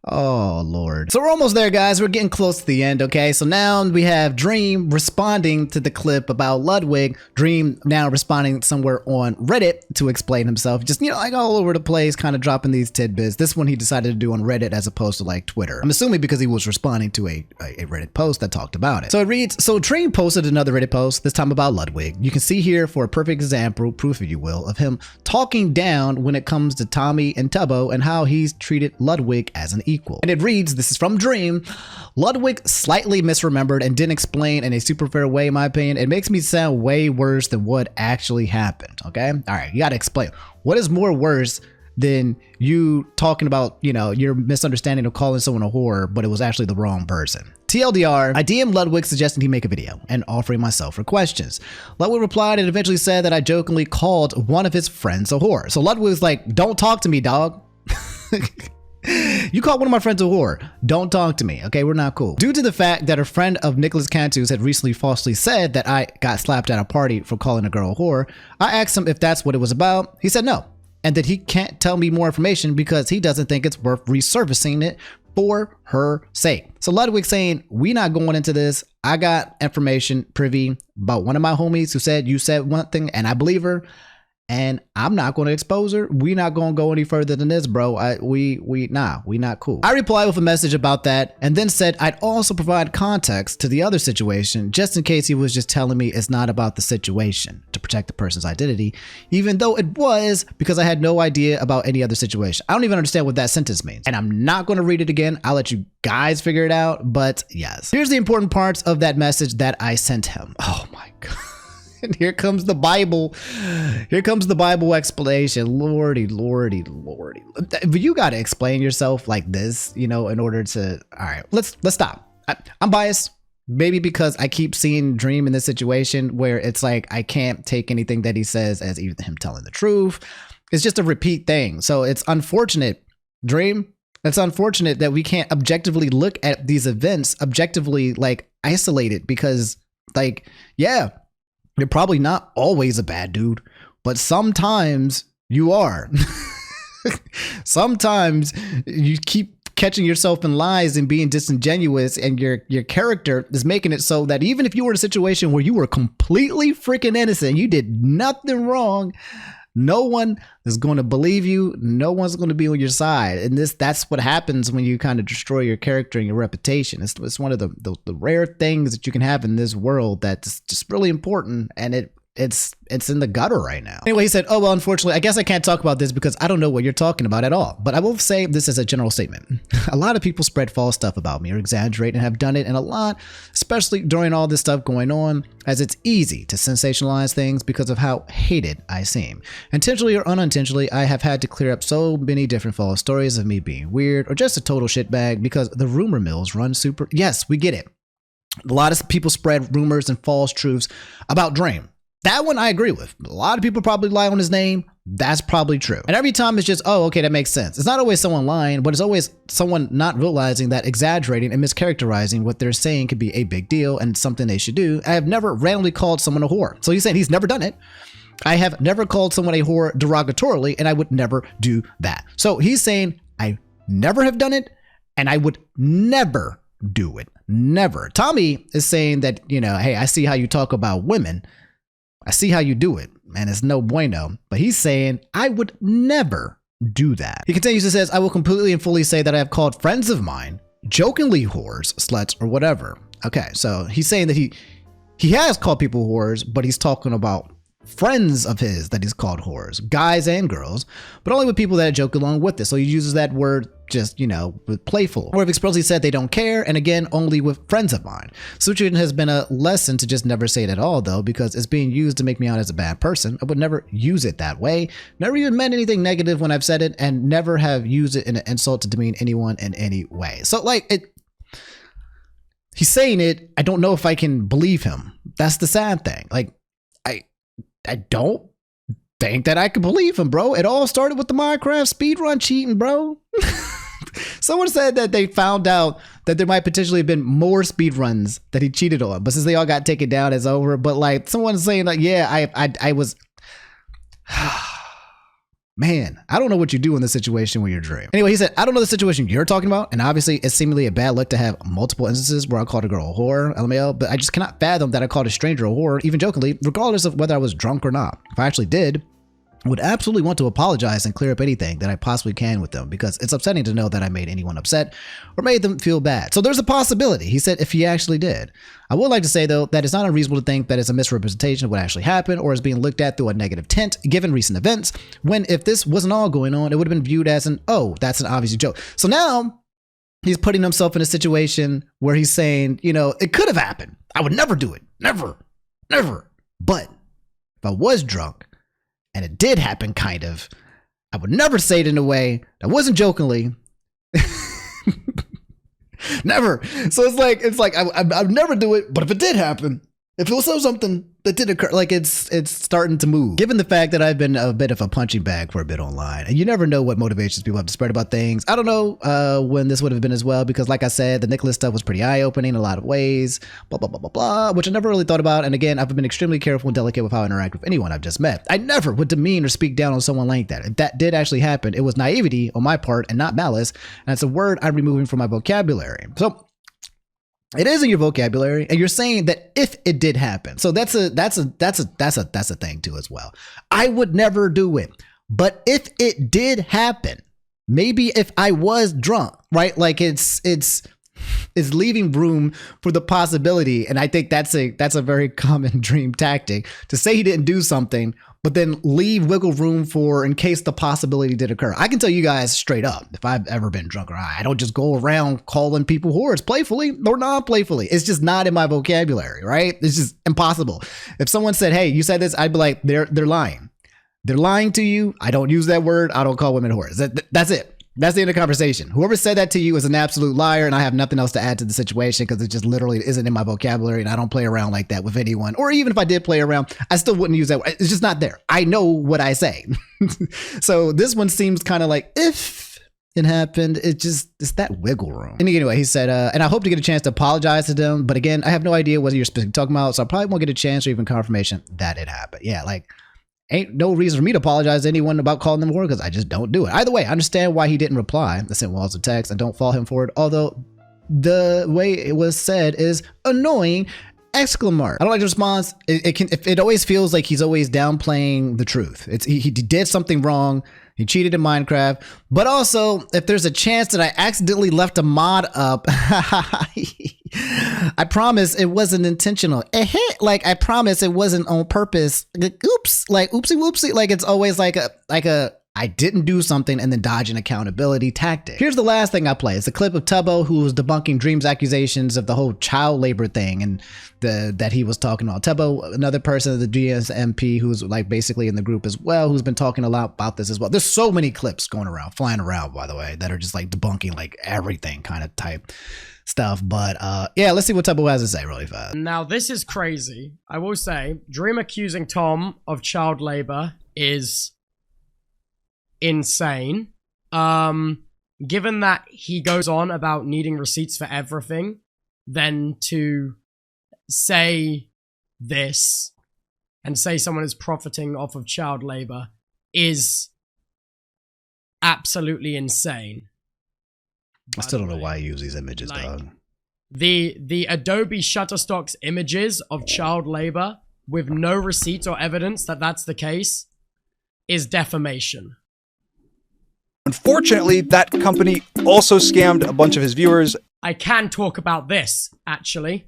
B: oh Lord. So we're almost there, guys. We're getting close to the end. Okay, so now we have Dream responding to the clip about Ludwig. Dream now responding somewhere on Reddit to explain himself, just like all over the place, kind of dropping these tidbits. This one he decided to do on Reddit as opposed to like Twitter. I'm assuming because he was responding to a Reddit post that talked about it. So it reads, so Dream posted another Reddit post, this time about Ludwig. You can see here for a perfect example, proof if you will, of him talking down when it comes to Tommy and Tubbo and how he's treated Ludwig as an equal. And it reads, this is from Dream. Ludwig slightly misremembered and didn't explain in a super fair way, in my opinion. It makes me sound way worse than what actually happened. Okay. All right. You got to explain. What is more worse than you talking about, your misunderstanding of calling someone a whore, but it was actually the wrong person? TLDR, I DM'd Ludwig suggesting he make a video and offering myself for questions. Ludwig replied and eventually said that I jokingly called one of his friends a whore. So Ludwig was like, don't talk to me, dog. You called one of my friends a whore. Don't talk to me. Okay, we're not cool. Due to the fact that a friend of Nicholas Cantu's had recently falsely said that I got slapped at a party for calling a girl a whore, I asked him if that's what it was about. He said no, and that he can't tell me more information because he doesn't think it's worth resurfacing it for her sake. So Ludwig saying, we not going into this. I got information privy about one of my homies who said you said one thing and I believe her. And I'm not going to expose her. We not going to go any further than this, bro. We not cool. I replied with a message about that and then said I'd also provide context to the other situation just in case he was just telling me it's not about the situation to protect the person's identity, even though it was, because I had no idea about any other situation. I don't even understand what that sentence means. And I'm not going to read it again. I'll let you guys figure it out. But yes, here's the important parts of that message that I sent him. Oh my God. And here comes the Bible. Here comes the Bible explanation. Lordy, lordy, lordy. You got to explain yourself like this, you know, in order to. All right, let's stop. I'm biased. Maybe because I keep seeing Dream in this situation where it's like I can't take anything that he says as either him telling the truth. It's just a repeat thing. So it's unfortunate, Dream. It's unfortunate that we can't objectively look at these events objectively, like isolated, because like, yeah, you're probably not always a bad dude, but sometimes you are. Sometimes you keep catching yourself in lies and being disingenuous, and your character is making it so that even if you were in a situation where you were completely freaking innocent, you did nothing wrong, no one is going to believe you. No one's going to be on your side. And that's what happens when you kind of destroy your character and your reputation. It's one of the rare things that you can have in this world that's just really important, and it's in the gutter right now. Anyway, he said, oh, well, unfortunately, I guess I can't talk about this because I don't know what you're talking about at all. But I will say this as a general statement. A lot of people spread false stuff about me or exaggerate, and have done it in a lot, especially during all this stuff going on, as it's easy to sensationalize things because of how hated I seem. Intentionally or unintentionally, I have had to clear up so many different false stories of me being weird or just a total shitbag because the rumor mills run super. Yes, we get it. A lot of people spread rumors and false truths about Dream. That one I agree with. A lot of people probably lie on his name. That's probably true. And every time it's just, oh, okay, that makes sense. It's not always someone lying, but it's always someone not realizing that exaggerating and mischaracterizing what they're saying could be a big deal and something they should do. I have never randomly called someone a whore. So he's saying he's never done it. I have never called someone a whore derogatorily, and I would never do that. So he's saying I never have done it, and I would never do it. Never. Tommy is saying that, you know, hey, I see how you talk about women. I see how you do it, and it's no bueno. But he's saying, I would never do that. He continues to says, I will completely and fully say that I have called friends of mine jokingly whores, sluts, or whatever. Okay, so he's saying that he has called people whores, but he's talking about friends of his that he's called whores, guys and girls, but only with people that joke along with it. So he uses that word just, you know, with playful, or if expressly said they don't care, and again, only with friends of mine. Situation has been a lesson to just never say it at all, though, because it's being used to make me out as a bad person. I would never use it that way. Never even meant anything negative when I've said it, and never have used it in an insult to demean anyone in any way. So like he's saying it. I don't know if I can believe him. That's the sad thing. Like, I don't think that I can believe him, bro. It all started with the Minecraft speedrun cheating, bro. Someone said that they found out that there might potentially have been more speedruns that he cheated on, but since they all got taken down, it's over. But like someone's saying like, yeah, I was, man, I don't know what you do in this situation when you're Dream. Anyway, he said, I don't know the situation you're talking about. And obviously it's seemingly a bad look to have multiple instances where I called a girl a whore, LMAO, but I just cannot fathom that I called a stranger a whore, even jokingly, regardless of whether I was drunk or not. If I actually did, I would absolutely want to apologize and clear up anything that I possibly can with them, because it's upsetting to know that I made anyone upset or made them feel bad. So there's a possibility, he said, if he actually did. I would like to say, though, that it's not unreasonable to think that it's a misrepresentation of what actually happened or is being looked at through a negative tint, given recent events, when if this wasn't all going on, it would have been viewed as an, oh, that's an obvious joke. So now he's putting himself in a situation where he's saying, you know, it could have happened. I would never do it. Never. Never. But if I was drunk, and it did happen, kind of, I would never say it in a way that wasn't jokingly. Never. So it's like I would never do it, but if it did happen, if it was something that did occur, like it's starting to move. Given the fact that I've been a bit of a punching bag for a bit online, and you never know what motivations people have to spread about things. I don't know when this would have been as well, because like I said, the Nicholas stuff was pretty eye-opening in a lot of ways, blah, blah, blah, blah, blah, which I never really thought about. And again, I've been extremely careful and delicate with how I interact with anyone I've just met. I never would demean or speak down on someone like that. If that did actually happen, it was naivety on my part and not malice. And it's a word I'm removing from my vocabulary. So it is in your vocabulary, and you're saying that if it did happen. So that's a thing too as well. I would never do it, but if it did happen, maybe if I was drunk, right? Like it's leaving room for the possibility, and I think that's a very common Dream tactic to say he didn't do something, but then leave wiggle room for in case the possibility did occur. I can tell you guys straight up, if I've ever been drunk or high, I don't just go around calling people whores playfully or non-playfully. It's just not in my vocabulary, right? It's just impossible. If someone said, hey, you said this, I'd be like, they're lying. They're lying to you. I don't use that word. I don't call women whores. That's it. That's the end of the conversation. Whoever said that to you is an absolute liar, and I have nothing else to add to the situation because it just literally isn't in my vocabulary, and I don't play around like that with anyone. Or even if I did play around, I still wouldn't use that word. It's just not there. I know what I say. So this one seems kind of like, if it happened, it's that wiggle room. And anyway, he said, and I hope to get a chance to apologize to them. But again, I have no idea what you're specifically talking about, so I probably won't get a chance or even confirmation that it happened. Yeah, like, ain't no reason for me to apologize to anyone about calling them a whore because I just don't do it. Either way, I understand why he didn't reply. I sent walls of text and don't fault him for it. Although the way it was said is annoying! Exclamation. I don't like the response. It always feels like he's always downplaying the truth. He did something wrong. He cheated in Minecraft. But also, if there's a chance that I accidentally left a mod up, I promise it wasn't intentional. Like, I promise it wasn't on purpose. Oops. Like, oopsie whoopsie. Like, it's always like a I didn't do something and then dodge an accountability tactic. Here's the last thing I play. It's a clip of Tubbo who was debunking Dream's accusations of the whole child labor thing and that he was talking about. Tubbo, another person of the GSMP who's like basically in the group as well, who's been talking a lot about this as well. There's so many clips going around, flying around, by the way, that are just like debunking like everything kind of type stuff. But yeah, let's see what Tubbo has to say really fast.
D: Now, this is crazy. I will say, Dream accusing Tom of child labor is insane. Given that he goes on about needing receipts for everything, then to say this and say someone is profiting off of child labor is absolutely insane.
B: I still don't know why I use these images,
D: like,
B: dog.
D: The Adobe Shutterstock's images of child labor with no receipts or evidence that that's the case is defamation.
C: Unfortunately, that company also scammed a bunch of his viewers.
D: I can talk about this, actually.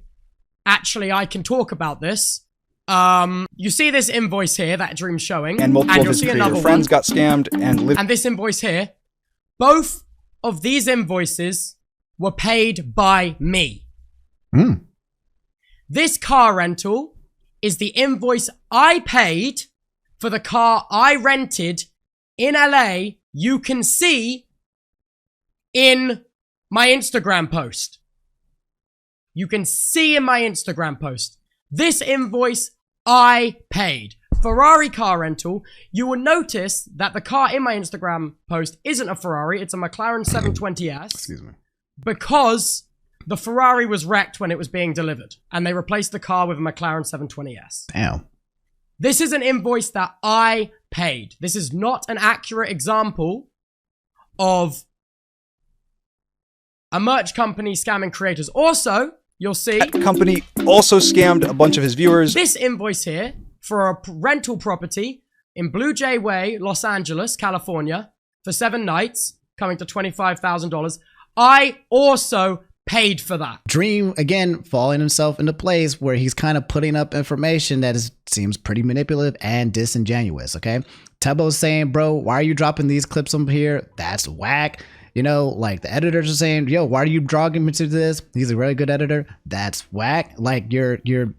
D: Actually, I can talk about this. You see this invoice here that Dream's showing,
C: And multiple
D: and
C: of
D: you'll
C: his
D: see
C: creator
D: another
C: friends
D: one.
C: got scammed and
D: this invoice here. Both of these invoices were paid by me. This car rental is the invoice I paid for the car I rented in LA. You can see in my Instagram post. You can see in my Instagram post. This invoice I paid. Ferrari car rental. You will notice that the car in my Instagram post isn't a Ferrari. It's a McLaren 720S.
B: Excuse me.
D: Because the Ferrari was wrecked when it was being delivered. And they replaced the car with a McLaren 720S.
B: Damn.
D: This is an invoice that I paid. This is not an accurate example of a merch company scamming creators. Also, you'll see
C: that company also scammed a bunch of his viewers.
D: This invoice here for a rental property in Blue Jay Way, Los Angeles, California, for 7 nights, coming to $25,000. I also paid for that.
B: Dream, again, falling himself into place where he's kind of putting up information that seems pretty manipulative and disingenuous, okay? Tubbo's saying, bro, why are you dropping these clips over here? That's whack. You know, like the editors are saying, yo, why are you drawing him to this? He's a really good editor. That's whack. Like you're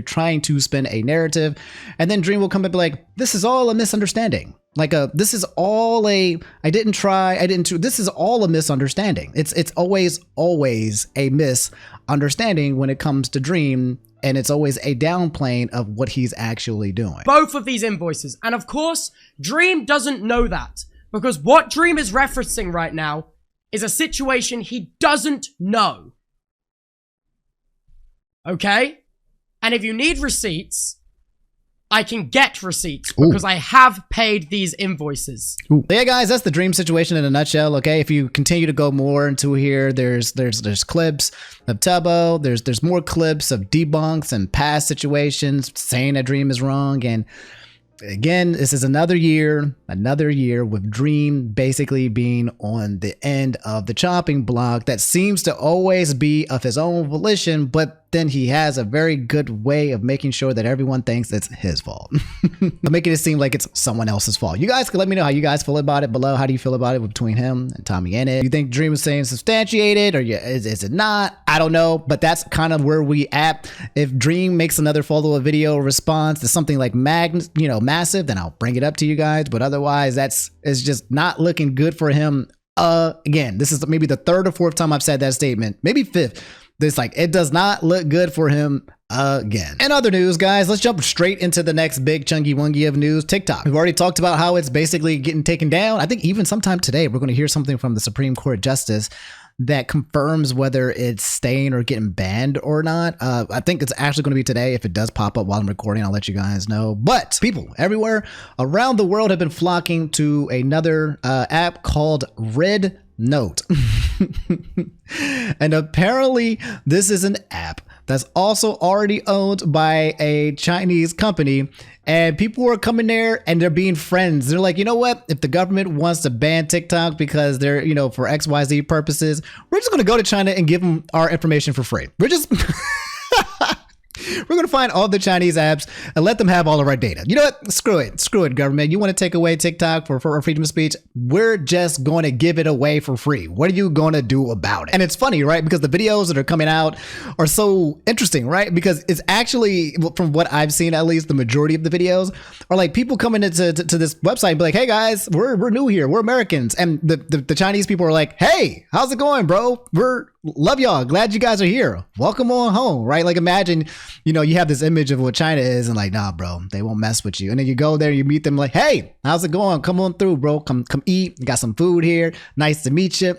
B: trying to spin a narrative. And then Dream will come and be like, this is all a misunderstanding. Like this is all a, this is all a misunderstanding. It's always a misunderstanding when it comes to Dream. And it's always a downplaying of what he's actually doing.
D: Both of these invoices. And of course, Dream doesn't know that. Because what Dream is referencing right now is a situation he doesn't know. Okay? And if you need receipts, I can get receipts because I have paid these invoices.
B: Yeah, guys, that's the Dream situation in a nutshell. Okay, if you continue to go more into here, there's clips of Tubbo. There's more clips of debunks and past situations saying that Dream is wrong. And again, this is another year with Dream basically being on the end of the chopping block that seems to always be of his own volition, but then he has a very good way of making sure that everyone thinks it's his fault. Making it seem like it's someone else's fault. You guys can let me know how you guys feel about it below. How do you feel about it between him and Tommyinnit? You think Dream is saying substantiated, or is it not? I don't know, but that's kind of where we at. If Dream makes another follow-up video response to something like massive, then I'll bring it up to you guys. But otherwise, it's just not looking good for him. Again, this is maybe the third or fourth time I've said that statement, maybe fifth. It does not look good for him again. In other news, guys, let's jump straight into the next big chunky wungy of news. TikTok. We've already talked about how it's basically getting taken down. I think even sometime today, we're going to hear something from the Supreme Court Justice that confirms whether it's staying or getting banned or not. I think it's actually going to be today. If it does pop up while I'm recording, I'll let you guys know. But people everywhere around the world have been flocking to another app called Rednote. And apparently this is an app that's also already owned by a Chinese company, and people are coming there and they're being friends. They're like, you know what? If the government wants to ban TikTok because they're, for XYZ purposes, we're just going to go to China and give them our information for free. We're just... We're going to find all the Chinese apps and let them have all of our data. You know what? Screw it, government. You want to take away TikTok for freedom of speech? We're just going to give it away for free. What are you going to do about it? And it's funny, right? Because the videos that are coming out are so interesting, right? Because it's actually, from what I've seen, at least the majority of the videos are like people coming into this website and be like, hey guys, we're new here. We're Americans. And the Chinese people are like, hey, how's it going, bro? Love y'all. Glad you guys are here. Welcome on home, right? Like imagine, you have this image of what China is and like, nah, bro, they won't mess with you. And then you go there, you meet them like, hey, how's it going? Come on through, bro. Come eat. Got some food here. Nice to meet you.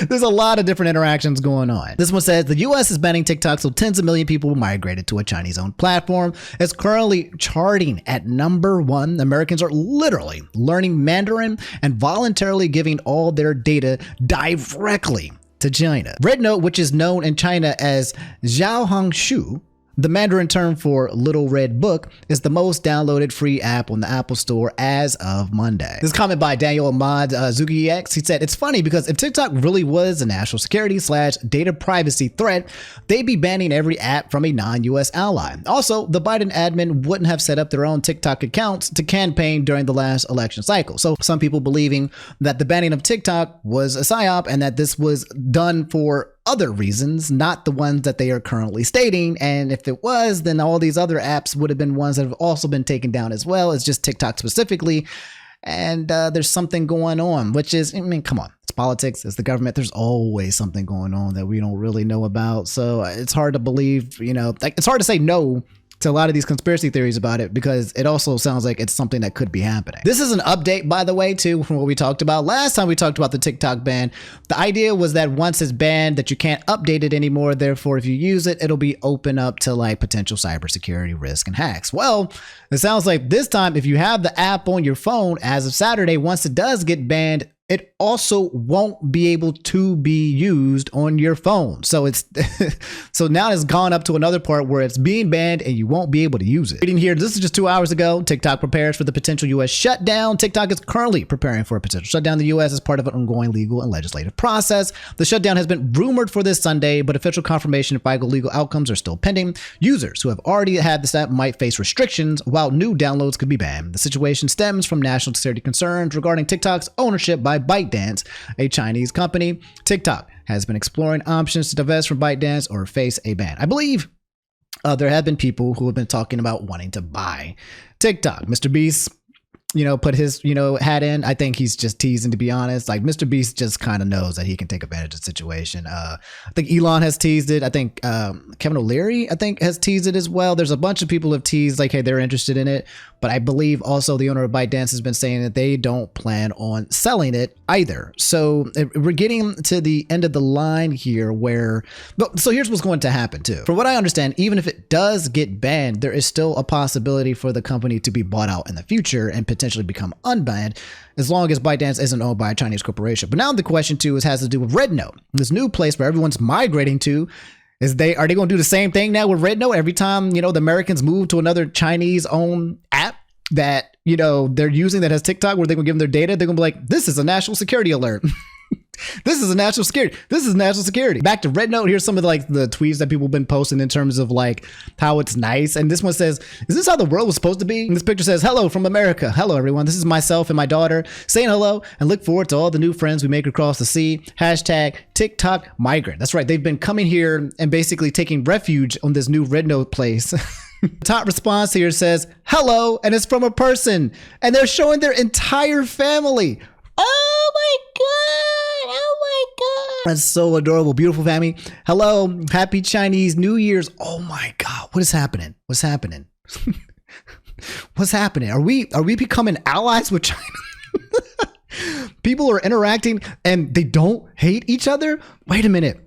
B: There's a lot of different interactions going on. This one says the US is banning TikTok, so tens of million people migrated to a Chinese-owned platform. It's currently charting at #1. Americans are literally learning Mandarin and voluntarily giving all their data directly to China. Rednote, which is known in China as Xiaohongshu, the Mandarin term for Little Red Book, is the most downloaded free app on the Apple Store as of Monday. This comment by Daniel Ahmad ZugiX, he said, it's funny because if TikTok really was a national security / data privacy threat, they'd be banning every app from a non-US ally. Also, the Biden admin wouldn't have set up their own TikTok accounts to campaign during the last election cycle. So some people believing that the banning of TikTok was a psyop and that this was done for other reasons, not the ones that they are currently stating. And if it was, then all these other apps would have been ones that have also been taken down as well. It's just TikTok specifically. And there's something going on, which is, come on, it's politics, it's the government. There's always something going on that we don't really know about. So it's hard to believe, it's hard to say no to a lot of these conspiracy theories about it, because it also sounds like it's something that could be happening. This is an update, by the way, too, from what we talked about. Last time we talked about the TikTok ban, the idea was that once it's banned, that you can't update it anymore. Therefore, if you use it, it'll be open up to like potential cybersecurity risk and hacks. Well, it sounds like this time, if you have the app on your phone as of Saturday, once it does get banned, it also won't be able to be used on your phone. So it's so now it's gone up to another part where it's being banned and you won't be able to use it. Reading here, this is just 2 hours ago. TikTok prepares for the potential US shutdown. TikTok is currently preparing for a potential shutdown in the US as part of an ongoing legal and legislative process. The shutdown has been rumored for this Sunday, but official confirmation and final legal outcomes are still pending. Users who have already had this app might face restrictions, while new downloads could be banned. The situation stems from national security concerns regarding TikTok's ownership by ByteDance, a Chinese company. TikTok has been exploring options to divest from ByteDance or face a ban. I believe there have been people who have been talking about wanting to buy TikTok. Mr. Beast, put his, hat in. I think he's just teasing, to be honest. Like Mr. Beast just kind of knows that he can take advantage of the situation. I think Elon has teased it. I think Kevin O'Leary, has teased it as well. There's a bunch of people who have teased like, hey, they're interested in it. But I believe also the owner of ByteDance has been saying that they don't plan on selling it either. So we're getting to the end of the line here so here's what's going to happen too. From what I understand, even if it does get banned, there is still a possibility for the company to be bought out in the future and potentially become unbanned, as long as ByteDance isn't owned by a Chinese corporation. But now the question too has to do with Rednote, this new place where everyone's migrating to. Are they going to do the same thing now with Rednote? Every time, the Americans move to another Chinese-owned app that, they're using that has TikTok, where they're going to give them their data, they're going to be like, this is a national security alert. This is a national security. This is national security. Back to Rednote. Here's some of like the tweets that people have been posting in terms of like how it's nice. And this one says, is this how the world was supposed to be? And this picture says, hello from America. Hello, everyone. This is myself and my daughter saying hello and look forward to all the new friends we make across the sea. Hashtag TikTok migrant. That's right. They've been coming here and basically taking refuge on this new Rednote place. Top response here says, hello, and it's from a person. And they're showing their entire family. Oh my God. Oh my God. That's so adorable. Beautiful family. Hello. Happy Chinese New Year's. Oh my God. What is happening? What's happening? What's happening? Are we becoming allies with China? People are interacting and they don't hate each other? Wait a minute.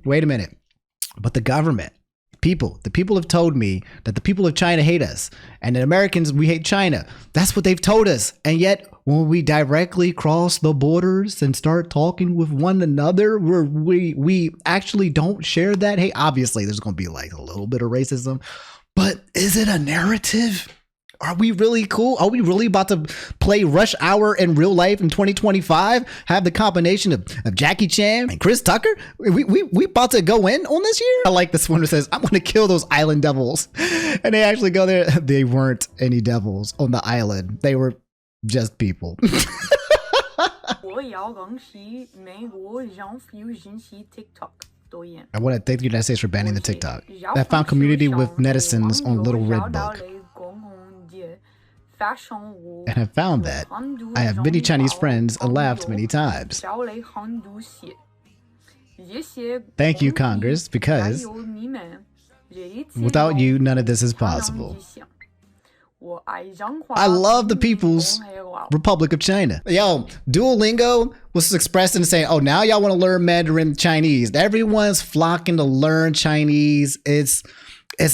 B: But the government, the people have told me that the people of China hate us and that Americans, we hate China. That's what they've told us. And yet when we directly cross the borders and start talking with one another, we actually don't share that hate. Obviously, there's going to be like a little bit of racism, but is it a narrative? Are we really cool? Are we really about to play Rush Hour in real life in 2025? Have the combination of Jackie Chan and Chris Tucker? We about to go in on this year? I like this one that says, I'm going to kill those island devils. And they actually go there. They weren't any devils on the island. They were just people. I want to thank the United States for banning the TikTok. I found community with netizens on Little Red Book. And have found that I have many Chinese friends and laughed many times. Thank you, Congress, because without you, none of this is possible. I love the People's Republic of China. Yo, Duolingo was expressing and saying, oh, now y'all want to learn Mandarin Chinese. Everyone's flocking to learn Chinese. It's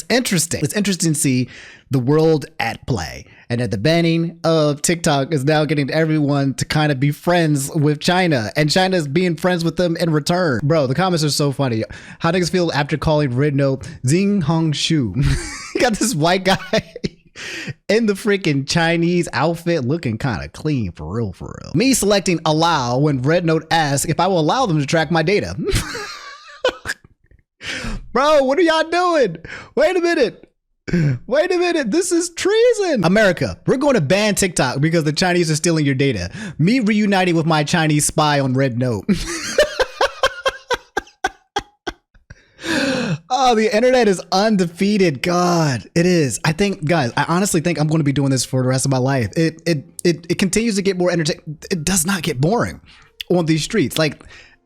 B: interesting. It's interesting to see the world at play. And that the banning of TikTok is now getting everyone to kind of be friends with China. And China is being friends with them in return. Bro, the comments are so funny. How niggas feel after calling Rednote Xing Hong Shu? You got this white guy in the freaking Chinese outfit looking kind of clean for real. Me selecting allow when Rednote asks if I will allow them to track my data. Bro, what are y'all doing? Wait a minute. This is treason. America, we're going to ban TikTok because the Chinese are stealing your data. Me reuniting with my Chinese spy on Rednote. Oh, the internet is undefeated. God, it is. I think, guys, I honestly think I'm going to be doing this for the rest of my life. It continues to get more entertaining. It does not get boring on these streets. Like,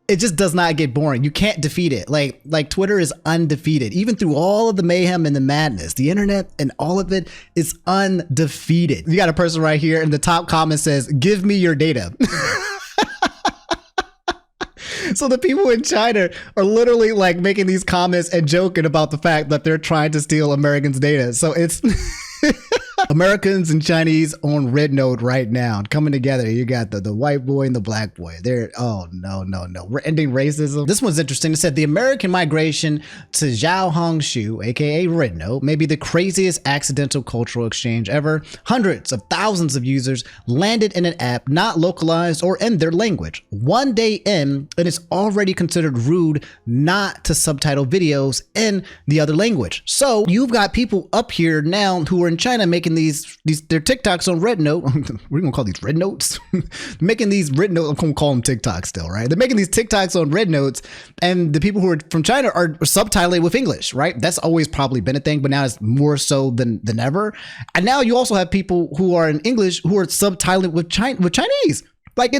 B: it just does not get boring. You can't defeat it. Like Twitter is undefeated. Even through all of the mayhem and the madness, the internet and all of it is undefeated. You got a person right here in the top comment says, give me your data. So the people in China are literally like making these comments and joking about the fact that they're trying to steal Americans' data. So it's Americans and Chinese on Rednote right now coming together. You got the white boy and the black boy. They're, oh no. We're ending racism. This one's interesting. It said the American migration to Zhao Hongshu, aka Rednote, may be the craziest accidental cultural exchange ever. Hundreds of thousands of users landed in an app not localized or in their language. One day in, and it's already considered rude not to subtitle videos in the other language. So you've got people up here now who are in China making these their TikToks on Rednote. We're gonna call these Rednotes. Making these Rednotes. I'm gonna call them TikToks still, right? They're making these TikToks on Rednotes, and the people who are from China are subtitling with English, right? That's always probably been a thing, but now it's more so than ever. And now you also have people who are in English who are subtitling with Chinese. Like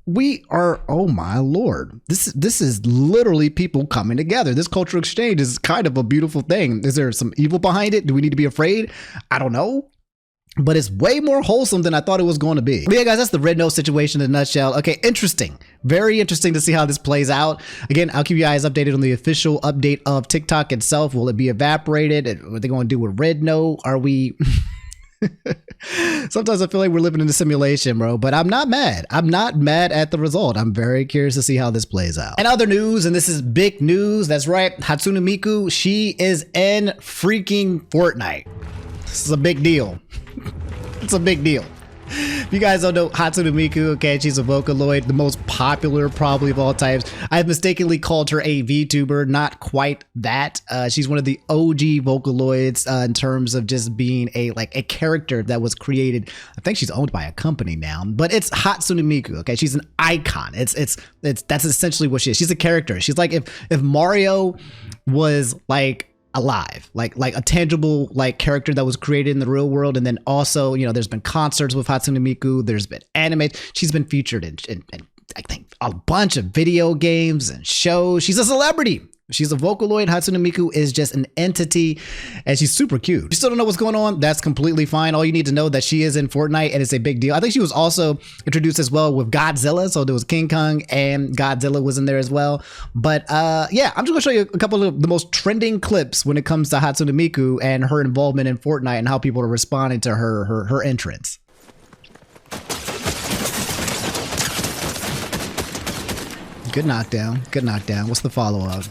B: we are, oh my Lord, this is literally people coming together. This cultural exchange is kind of a beautiful thing. Is there some evil behind it? Do we need to be afraid? I don't know. But it's way more wholesome than I thought it was going to be. But yeah, guys, that's the Rednote situation in a nutshell. Okay, interesting. Very interesting to see how this plays out. Again, I'll keep you guys updated on the official update of TikTok itself. Will it be evaporated? What are they going to do with Rednote? Are we... Sometimes I feel like we're living in a simulation, bro, but I'm not mad. I'm not mad at the result. I'm very curious to see how this plays out. And other news, and this is big news. That's right. Hatsune Miku, she is in freaking Fortnite. This is a big deal. It's a big deal. If you guys don't know Hatsune Miku, okay, she's a Vocaloid, the most popular probably of all types. I've mistakenly called her a VTuber, not quite that. She's one of the OG Vocaloids in terms of just being a character that was created. I think she's owned by a company now, but it's Hatsune Miku, okay? She's an icon. That's essentially what she is. She's a character. She's like if Mario was like alive, like a tangible character that was created in the real world. And then also, you know, there's been concerts with Hatsune Miku, there's been anime, she's been featured in I think a bunch of video games and shows. She's a celebrity. She's a Vocaloid. Hatsune Miku is just an entity, and she's super cute. If you still don't know what's going on, that's completely fine. All you need to know that she is in Fortnite, and it's a big deal. I think she was also introduced as well with Godzilla, so there was King Kong and Godzilla was in there as well. But yeah, I'm just gonna show you a couple of the most trending clips when it comes to Hatsune Miku and her involvement in Fortnite and how people are responding to her entrance. Good knockdown. Good knockdown. What's the follow-up?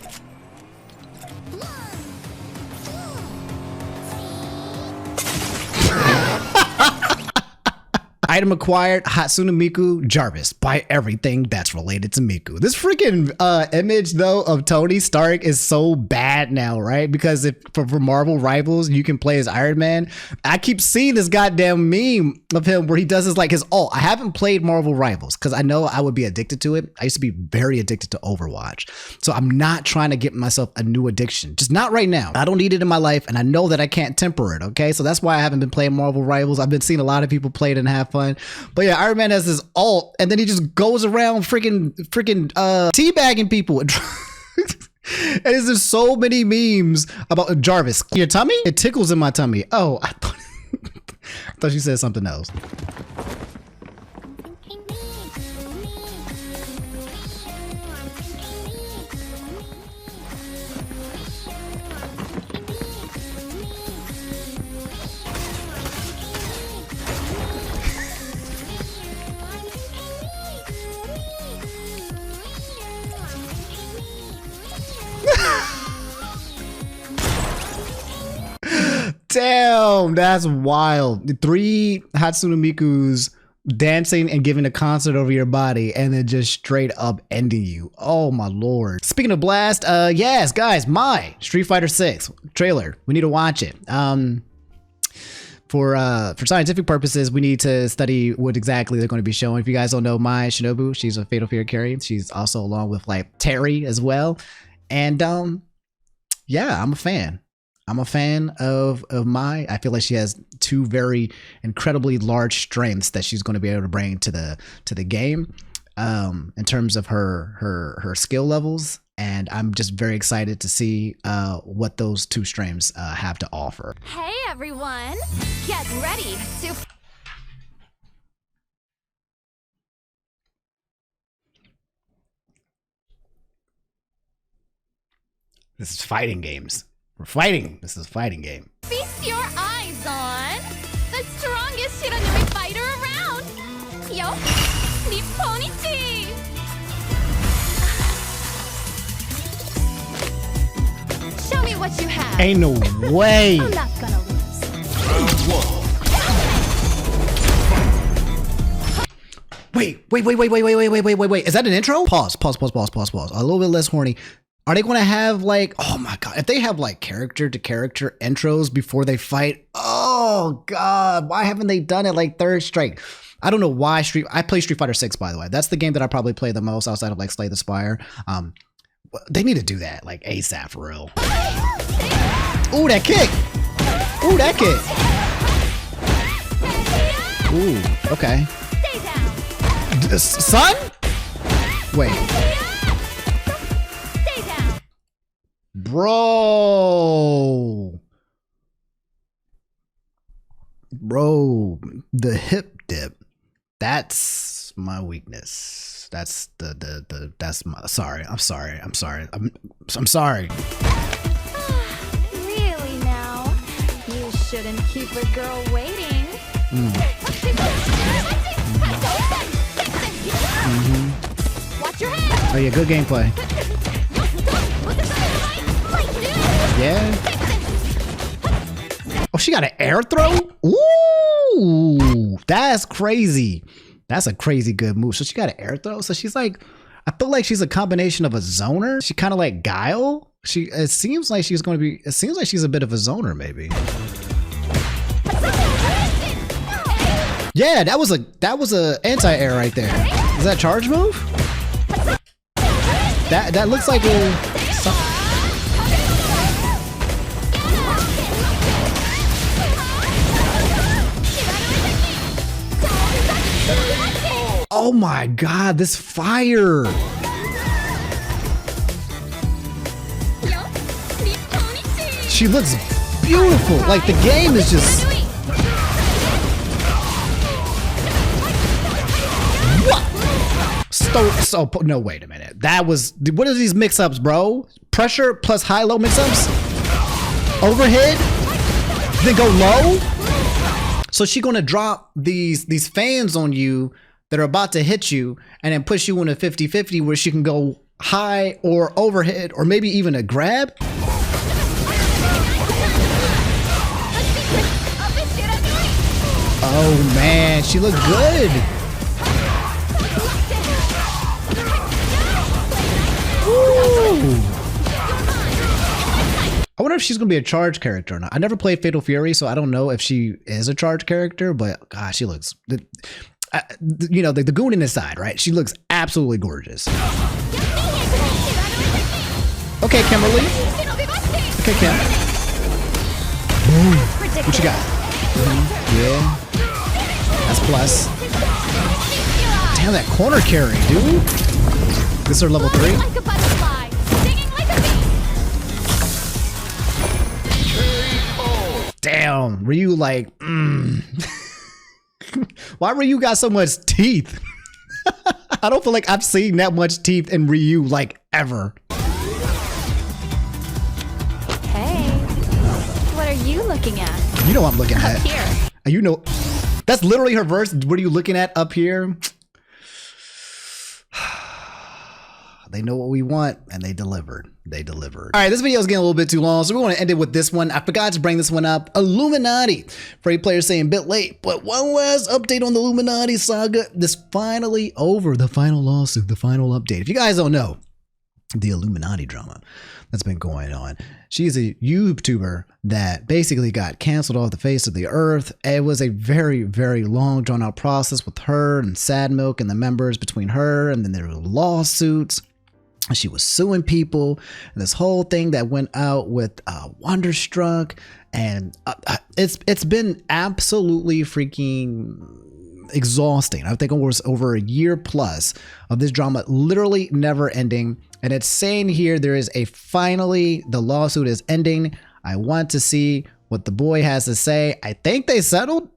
B: Item acquired, Hatsune Miku Jarvis. Buy everything that's related to Miku. This freaking image though of Tony Stark is so bad now, right? Because for Marvel Rivals, you can play as Iron Man. I keep seeing this goddamn meme of him where he does his ult. I haven't played Marvel Rivals because I know I would be addicted to it. I used to be very addicted to Overwatch. So I'm not trying to get myself a new addiction. Just not right now. I don't need it in my life, and I know that I can't temper it, okay? So that's why I haven't been playing Marvel Rivals. I've been seeing a lot of people play it and have fun. But yeah, Iron Man has this ult, and then he just goes around freaking teabagging people. And there's just so many memes about Jarvis. Your tummy? It tickles in my tummy. Oh, I thought you said something else. Damn, that's wild. 3 Hatsune Mikus dancing and giving a concert over your body and then just straight up ending you. Oh my lord. Speaking of blast, yes guys, Mai Street Fighter 6 trailer. We need to watch it. For scientific purposes, we need to study what exactly they're going to be showing. If you guys don't know Mai Shinobu, she's a Fatal Fury carry. She's also along with Terry as well. And yeah, I'm a fan. I'm a fan of Mai. I feel like she has 2 very incredibly large strengths that she's going to be able to bring to the game in terms of her skill levels. And I'm just very excited to see what those 2 strengths have to offer.
A: Hey everyone, get ready to...
B: This is fighting games. We're fighting. This is a fighting game.
A: Feast your eyes on the strongest Shiranui fighter around. Yo, Nipponichi. Show me what you have.
B: Ain't no way.
A: I'm not gonna lose.
B: Wait. Is that an intro? Pause. A little bit less horny. Are they going to have oh my god, if they have character to character intros before they fight? Oh god, why haven't they done it third strike? I don't know why I play Street Fighter 6, by the way. That's the game that I probably play the most outside of Slay the Spire. They need to do that ASAP for real. Ooh, that kick. Ooh, that kick. Ooh, okay. Son? Wait. Bro, the hip dip, that's my weakness. That's that's my, I'm sorry.
A: Really now? You shouldn't keep a girl waiting. Watch your head.
B: Oh yeah, good gameplay. Yeah. Oh, she got an air throw? Ooh. that's crazy. That's a crazy good move. So she got an air throw. So she's like, I feel like she's a combination of a zoner. She kind of like Guile. It seems like she's going to be, it seems like she's a bit of a zoner maybe. Yeah, that was a anti-air right there. Is that charge move? That looks like a... Oh my god, this fire! She looks beautiful. Like the game is just... So no, wait a minute. That was, what are these mix-ups, bro? Pressure plus high-low mix-ups? Overhead? Then go low? So she gonna drop these fans on you that are about to hit you and then push you in a 50-50 where she can go high or overhead or maybe even a grab? Oh man, she looked good. I wonder if she's gonna be a charge character or not. I never played Fatal Fury, so I don't know if she is a charge character, but gosh, she looks, you know, the goon in the side, right? She looks absolutely gorgeous. Okay, Kimberly. Okay, Kim. What you got? Yeah. That's plus. Damn, that corner carry, dude. This is her level 3. Damn, Ryu like, Why Ryu got so much teeth? I don't feel like I've seen that much teeth in Ryu like ever.
A: Hey, what are you looking at?
B: You know what I'm looking at.
A: Up here.
B: You know, that's literally her verse. What are you looking at up here? They know what we want and they delivered. They delivered. All right, this video is getting a little bit too long, so we want to end it with this one. I forgot to bring this one up. Illuminaughtii. Free players saying bit late, but one last update on the Illuminaughtii saga. This finally over. The final lawsuit, the final update. If you guys don't know, the Illuminaughtii drama that's been going on. She's a YouTuber that basically got canceled off the face of the earth. It was a very, very long, drawn out process with her and Sad Milk and the members between her, and then there were lawsuits. She was suing people, and this whole thing that went out with Wonderstruck, and it's been absolutely freaking exhausting. I think it was over a year plus of this drama, literally never ending. And it's saying here there is a finally, the lawsuit is ending. I want to see what the boy has to say. I think they settled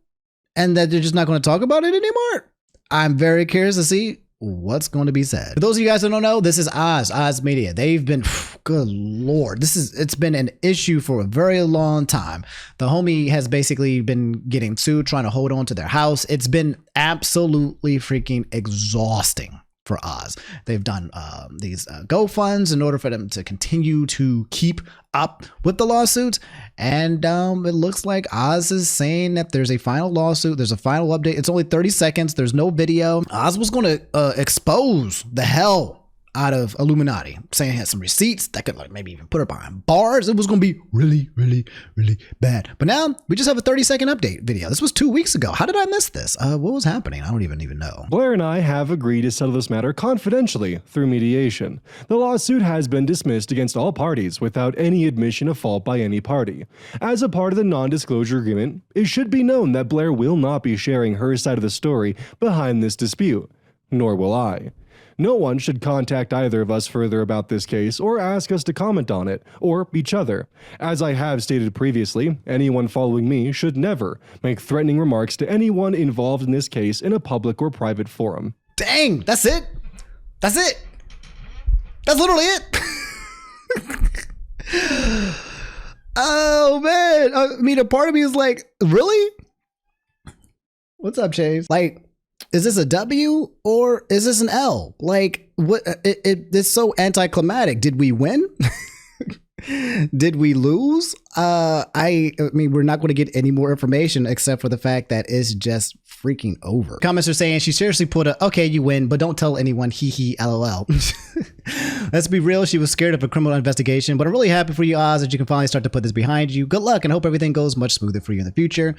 B: and that they're just not going to talk about it anymore. I'm very curious to see what's going to be said. For those of you guys that don't know, this is Oz Media. They've been, good Lord, it's been an issue for a very long time. The homie has basically been getting sued, trying to hold on to their house. It's been absolutely freaking exhausting for Oz. They've done these GoFunds in order for them to continue to keep up with the lawsuits. And it looks like Oz is saying that there's a final lawsuit. There's a final update. It's only 30 seconds. There's no video. Oz was going to expose the hell out of Illuminaughtii, saying he had some receipts that could like maybe even put her behind bars. It was going to be really, really, really bad. But now we just have a 30-second update video. This was 2 weeks ago. How did I miss this? What was happening? I don't even know.
L: Blair and I have agreed to settle this matter confidentially through mediation. The lawsuit has been dismissed against all parties without any admission of fault by any party. As a part of the non-disclosure agreement, it should be known that Blair will not be sharing her side of the story behind this dispute, nor will I. No one should contact either of us further about this case or ask us to comment on it, or each other. As I have stated previously, anyone following me should never make threatening remarks to anyone involved in this case in a public or private forum.
B: Dang, that's it? That's it? That's literally it? Oh man, I mean, a part of me is like, really? What's up, Chase? Like, is this a W or is this an L? Like, what? It's so anticlimactic. Did we win? Did we lose? I mean, we're not going to get any more information except for the fact that it's just freaking over. Comments are saying she seriously put a, okay, you win, but don't tell anyone, hee hee, lol. Let's be real, she was scared of a criminal investigation, but I'm really happy for you, Oz, that you can finally start to put this behind you. Good luck and hope everything goes much smoother for you in the future.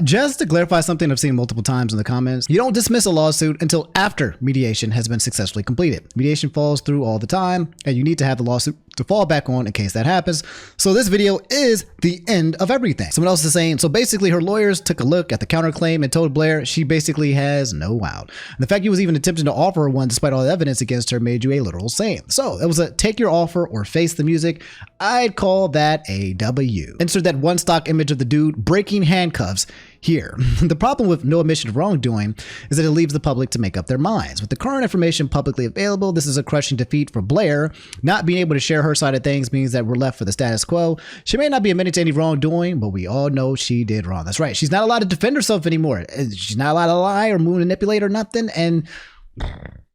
B: Just to clarify something I've seen multiple times in the comments, you don't dismiss a lawsuit until after mediation has been successfully completed. Mediation falls through all the time, and you need to have the lawsuit to fall back on in case that happens. So this video is the end of everything. Someone else is saying, so basically her lawyers took a look at the counterclaim and told Blair she basically has no out. And the fact he was even attempting to offer her one despite all the evidence against her made you a literal saint. So it was a take your offer or face the music. I'd call that a W. Insert that one stock image of the dude breaking handcuffs here. The problem with no admission of wrongdoing is that it leaves the public to make up their minds. With the current information publicly available, this is a crushing defeat for Blair. Not being able to share her side of things means that we're left for the status quo. She may not be admitting to any wrongdoing, but we all know she did wrong. That's right. She's not allowed to defend herself anymore. She's not allowed to lie or manipulate or nothing. And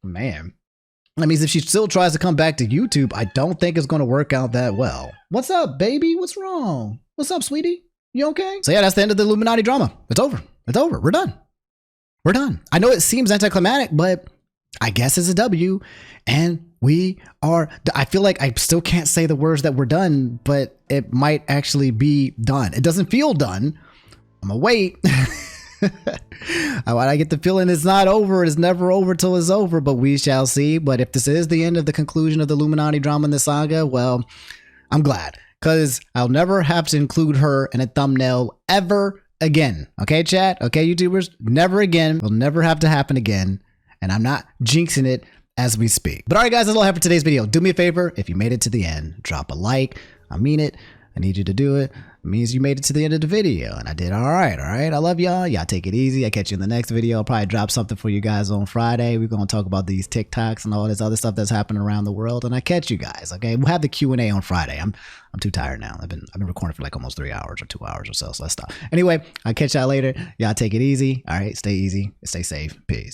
B: man, that means if she still tries to come back to YouTube, I don't think it's going to work out that well. What's up, baby? What's wrong? What's up, sweetie? You okay? So yeah, that's the end of the Illuminati drama. It's over. It's over. We're done. We're done. I know it seems anticlimactic, but I guess it's a W. And we are, I feel like I still can't say the words that we're done, but it might actually be done. It doesn't feel done. I'm gonna wait. I get the feeling it's not over. It's never over till it's over, but we shall see. But if this is the end of the conclusion of the Illuminati drama in the saga, well, I'm glad. Because I'll never have to include her in a thumbnail ever again. Okay, chat? Okay, YouTubers? Never again. Will never have to happen again. And I'm not jinxing it as we speak. But all right, guys, that's all I have for today's video. Do me a favor. If you made it to the end, drop a like. I mean it. I need you to do it. It means you made it to the end of the video. And I did all right. All right. I love y'all. Y'all take it easy. I'll catch you in the next video. I'll probably drop something for you guys on Friday. We're going to talk about these TikToks and all this other stuff that's happening around the world. And I catch you guys. Okay. We'll have the Q&A on Friday. I'm too tired now. I've been recording for like almost 3 hours or 2 hours or so. So let's stop. Anyway, I'll catch y'all later. Y'all take it easy. All right. Stay easy. Stay safe. Peace.